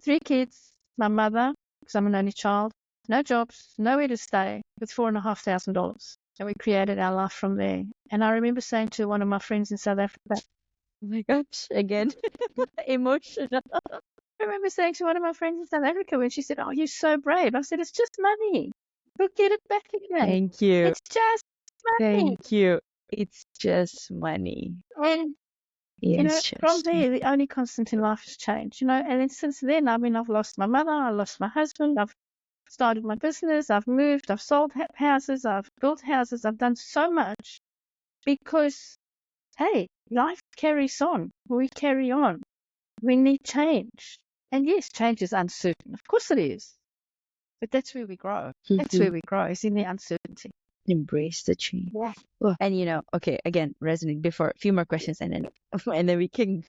[SPEAKER 2] 3 kids, my mother, because I'm an only child, no jobs, nowhere to stay, with $4,500, and we created our life from there. And I remember saying to one of my friends in South Africa,
[SPEAKER 1] Oh my gosh, again, emotional.
[SPEAKER 2] I remember saying to one of my friends in South Africa when she said, "Oh, you're so brave." I said, "It's just money. We'll get it back again.
[SPEAKER 1] Thank you.
[SPEAKER 2] It's just money."
[SPEAKER 1] Thank you. It's just money.
[SPEAKER 2] And you know,
[SPEAKER 1] It's
[SPEAKER 2] from
[SPEAKER 1] just
[SPEAKER 2] there, the only constant in life has changed. You know, and then since then, I mean, I've lost my mother, I lost my husband, I've started my business, I've moved, I've sold houses, I've built houses, I've done so much because, hey, life carries on. We carry on. We need change. And yes, change is uncertain. Of course it is. But that's where we grow. That's where we grow, is in the uncertainty.
[SPEAKER 1] embrace the change.
[SPEAKER 2] Yeah.
[SPEAKER 1] Oh, and you know, okay, again, resonate before a few more questions and then and then we can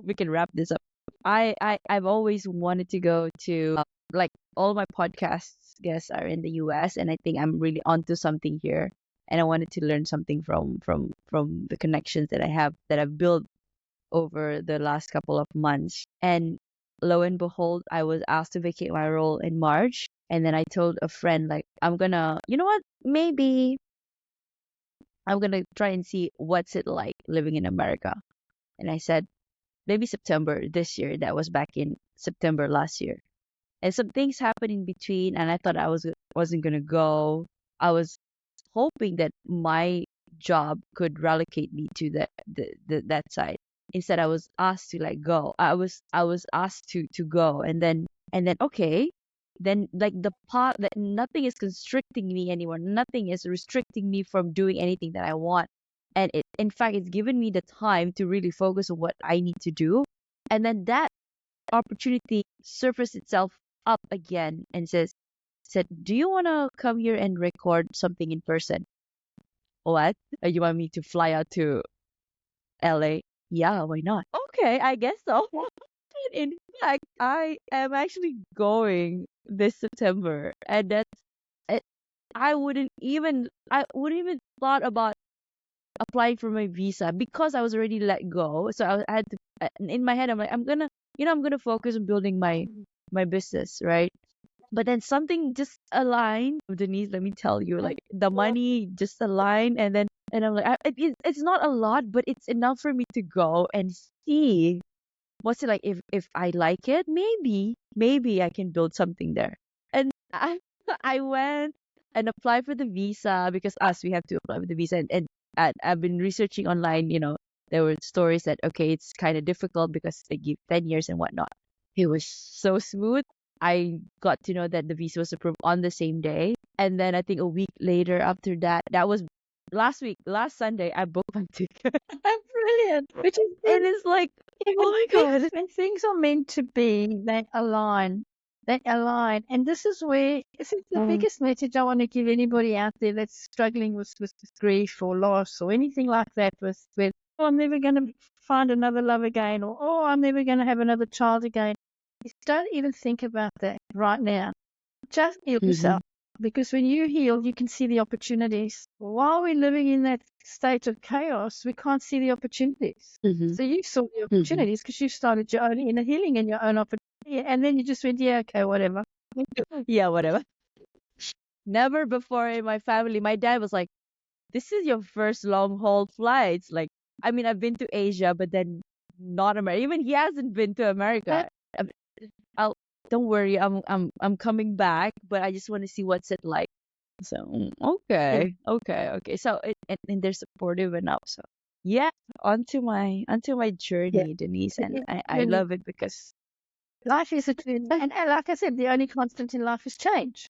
[SPEAKER 1] we can wrap this up. I've always wanted to go to like all my podcast guests are in the US and I think I'm really onto something here and I wanted to learn something from the connections that I have that I've built over the last couple of months. And lo and behold, I was asked to vacate my role in March. And then I told a friend, like, I'm gonna, you know what? Maybe I'm gonna try and see what's it like living in America. And I said, maybe September this year. That was back in September last year. And some things happened in between, and I thought wasn't gonna go. I was hoping that my job could relocate me to that side. Instead, I was asked to like go. I was asked to go, and then okay, then like the part that nothing is constricting me anymore. Nothing is restricting me from doing anything that I want. And it, in fact, it's given me the time to really focus on what I need to do. And then that opportunity surfaced itself up again and said, "Do you want to come here and record something in person?" What? You want me to fly out to LA? Yeah, why not? Okay, I guess so. In fact, I am actually going this September, and it, I wouldn't even thought about applying for my visa because I was already let go. So I had to in my head I'm like I'm gonna focus on building my business, right? But then something just aligned, Denise. Let me tell you, like the money just aligned, and I'm like, it's not a lot, but it's enough for me to go and see what's it like. If I like it, maybe I can build something there. And I I went and applied for the visa because us we have to apply for the visa, and I've been researching online. There were stories that okay, it's kind of difficult because they give 10 years and whatnot. It was so smooth. I got to know that the visa was approved on the same day. And then I think a week later after that, that was last week, last Sunday, I booked my ticket.
[SPEAKER 2] Brilliant. Which is
[SPEAKER 1] And it's like, oh my God.
[SPEAKER 2] when things are meant to be, they align. They align. And this is the biggest message I want to give anybody out there that's struggling with grief or loss or anything like that with oh, I'm never going to find another love again, or oh, I'm never going to have another child again. Is don't even think about that right now. Just heal yourself. Because when you heal, you can see the opportunities. While we're living in that state of chaos, we can't see the opportunities. So you saw the opportunities because you started your own inner healing and your own opportunity. And then you just went, yeah, okay, whatever.
[SPEAKER 1] Yeah, whatever. Never before in my family, my dad was like, this is your first long haul flights. Like, I mean, I've been to Asia, but then not America. Even he hasn't been to America. I'm- I'll don't worry. I'm coming back, but I just want to see what's it like. So
[SPEAKER 2] Yeah.
[SPEAKER 1] okay. So and they're supportive enough. So yeah, onto my
[SPEAKER 2] Yeah.
[SPEAKER 1] journey, Denise,
[SPEAKER 2] It
[SPEAKER 1] and
[SPEAKER 2] is
[SPEAKER 1] I
[SPEAKER 2] really,
[SPEAKER 1] love it because
[SPEAKER 2] life is a journey. And like I said, the only constant in life is change.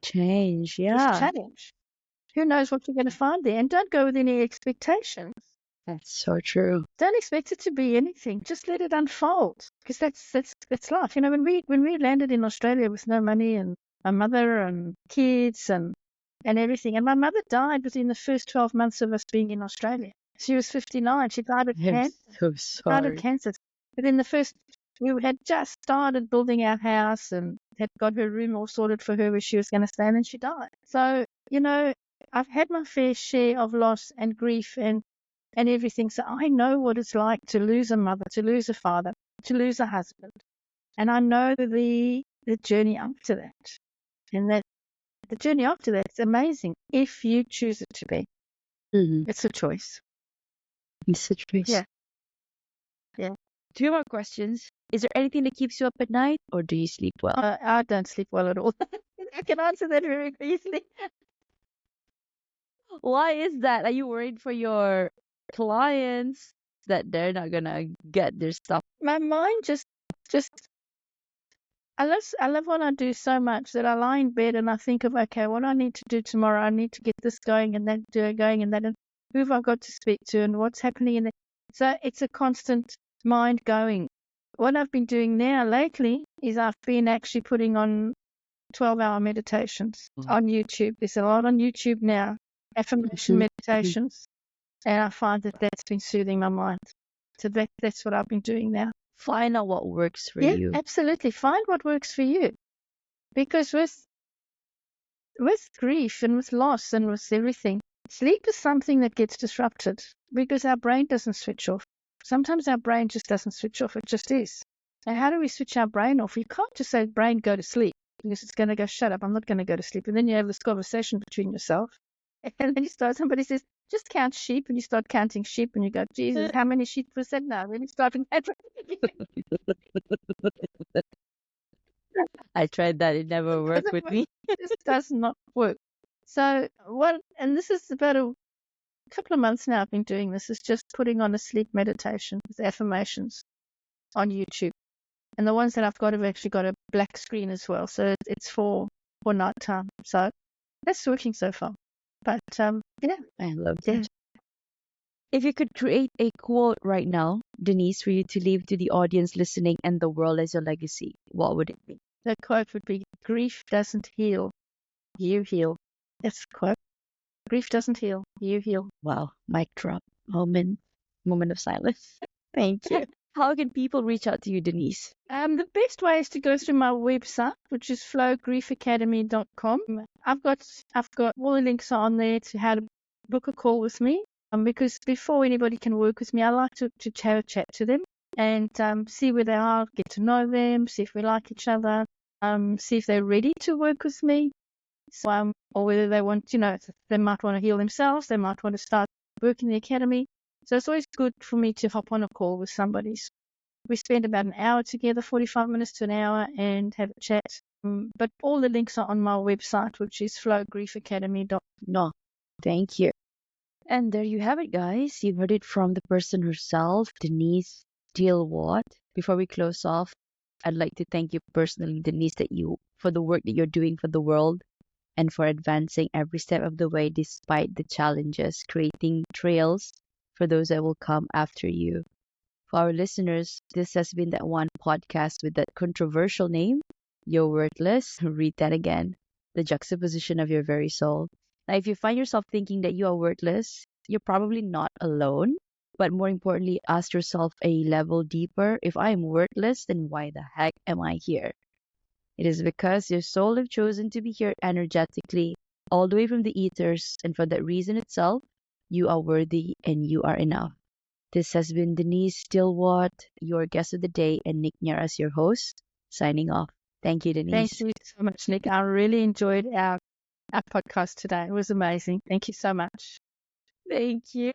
[SPEAKER 1] change.
[SPEAKER 2] Just
[SPEAKER 1] Yeah,
[SPEAKER 2] change. Who knows what you're going to find there? And don't go with any expectations.
[SPEAKER 1] that's so true.
[SPEAKER 2] Don't expect it to be anything. Just let it unfold, because that's life. You know, when we landed in Australia with no money and my mother and kids and everything, and my mother died within the first 12 months of us being in Australia. She was 59. She died of
[SPEAKER 1] I'm
[SPEAKER 2] cancer.
[SPEAKER 1] so
[SPEAKER 2] Died of
[SPEAKER 1] sorry.
[SPEAKER 2] cancer. Within the first, we had just started building our house and had got her room all sorted for her where she was going to stay, and then she died. So, you know, I've had my fair share of loss and grief and everything. So I know what it's like to lose a mother, to lose a father, to lose a husband. And I know the journey after that. And that the journey after that is amazing if you choose it to be.
[SPEAKER 1] Mm-hmm.
[SPEAKER 2] It's a choice.
[SPEAKER 1] It's a choice.
[SPEAKER 2] Yeah. Yeah.
[SPEAKER 1] 2 more questions. Is there anything that keeps you up at night, or do you sleep well?
[SPEAKER 2] I don't sleep well at all. I can answer that very easily.
[SPEAKER 1] Why is that? Are you worried for your clients that they're not gonna get their stuff?
[SPEAKER 2] My mind just I love what I do so much that I lie in bed and I think of, okay, what I need to do tomorrow. I need to get this going and that going and that, and who have I got to speak to and what's happening in there. So it's a constant mind going. What I've been doing now lately is I've been actually putting on 12-hour meditations on YouTube. There's a lot on YouTube now, affirmation meditations, and I find that that's been soothing my mind. So that's what I've been doing now.
[SPEAKER 1] Find out what works for
[SPEAKER 2] Yeah,
[SPEAKER 1] you.
[SPEAKER 2] absolutely. Find what works for you. Because with grief and with loss and with everything, sleep is something that gets disrupted because our brain doesn't switch off. Sometimes our brain just doesn't switch off. It just is. And how do we switch our brain off? You can't just say, brain, go to sleep, because it's going to go, shut up, I'm not going to go to sleep. And then you have this conversation between yourself. And then somebody says, just count sheep. And you start counting sheep and you go, Jesus, how many sheep was that now? Really starting that.
[SPEAKER 1] I tried that. It never worked with me.
[SPEAKER 2] This does not work. So and this is about a couple of months now I've been doing this, is just putting on a sleep meditation with affirmations on YouTube. And the ones that I've got have actually got a black screen as well. So it's for nighttime. So that's working so far. But yeah.
[SPEAKER 1] I love
[SPEAKER 2] Yeah.
[SPEAKER 1] that. If you could create a quote right now, Denise, for you to leave to the audience listening and the world as your legacy, what would it be?
[SPEAKER 2] The quote would be, grief doesn't heal, you heal. That's the quote. Grief doesn't heal, you heal.
[SPEAKER 1] Wow, mic drop. Moment of silence.
[SPEAKER 2] Thank you.
[SPEAKER 1] How can people reach out to you, Denise?
[SPEAKER 2] The best way is to go through my website, which is flowgriefacademy.com. I've got all the links are on there to how to book a call with me. Because before anybody can work with me, I like to have a chat to them and see where they are, get to know them, see if we like each other, see if they're ready to work with me. So, or whether they want, they might want to heal themselves, they might want to start working in the academy. So it's always good for me to hop on a call with somebody. We spend about an hour together, 45 minutes to an hour, and have a chat. But all the links are on my website, which is flowgriefacademy.com.
[SPEAKER 1] No, thank you. And there you have it, guys. You heard it from the person herself, Denise Dielwart. Before we close off, I'd like to thank you personally, Denise, for the work that you're doing for the world and for advancing every step of the way despite the challenges, creating trails for those that will come after you. For our listeners, this has been that one podcast with that controversial name, You're Worthless. Read that again. The juxtaposition of your very soul. Now, if you find yourself thinking that you are worthless, you're probably not alone. But more importantly, ask yourself a level deeper. If I am worthless, then why the heck am I here? It is because your soul have chosen to be here energetically, all the way from the ethers, and for that reason itself, you are worthy and you are enough. This has been Denise Dielwart, your guest of the day, and Nick Nierras, your host, signing off. Thank you, Denise.
[SPEAKER 2] Thank you so much, Nick. I really enjoyed our podcast today. It was amazing. Thank you so much.
[SPEAKER 1] Thank you.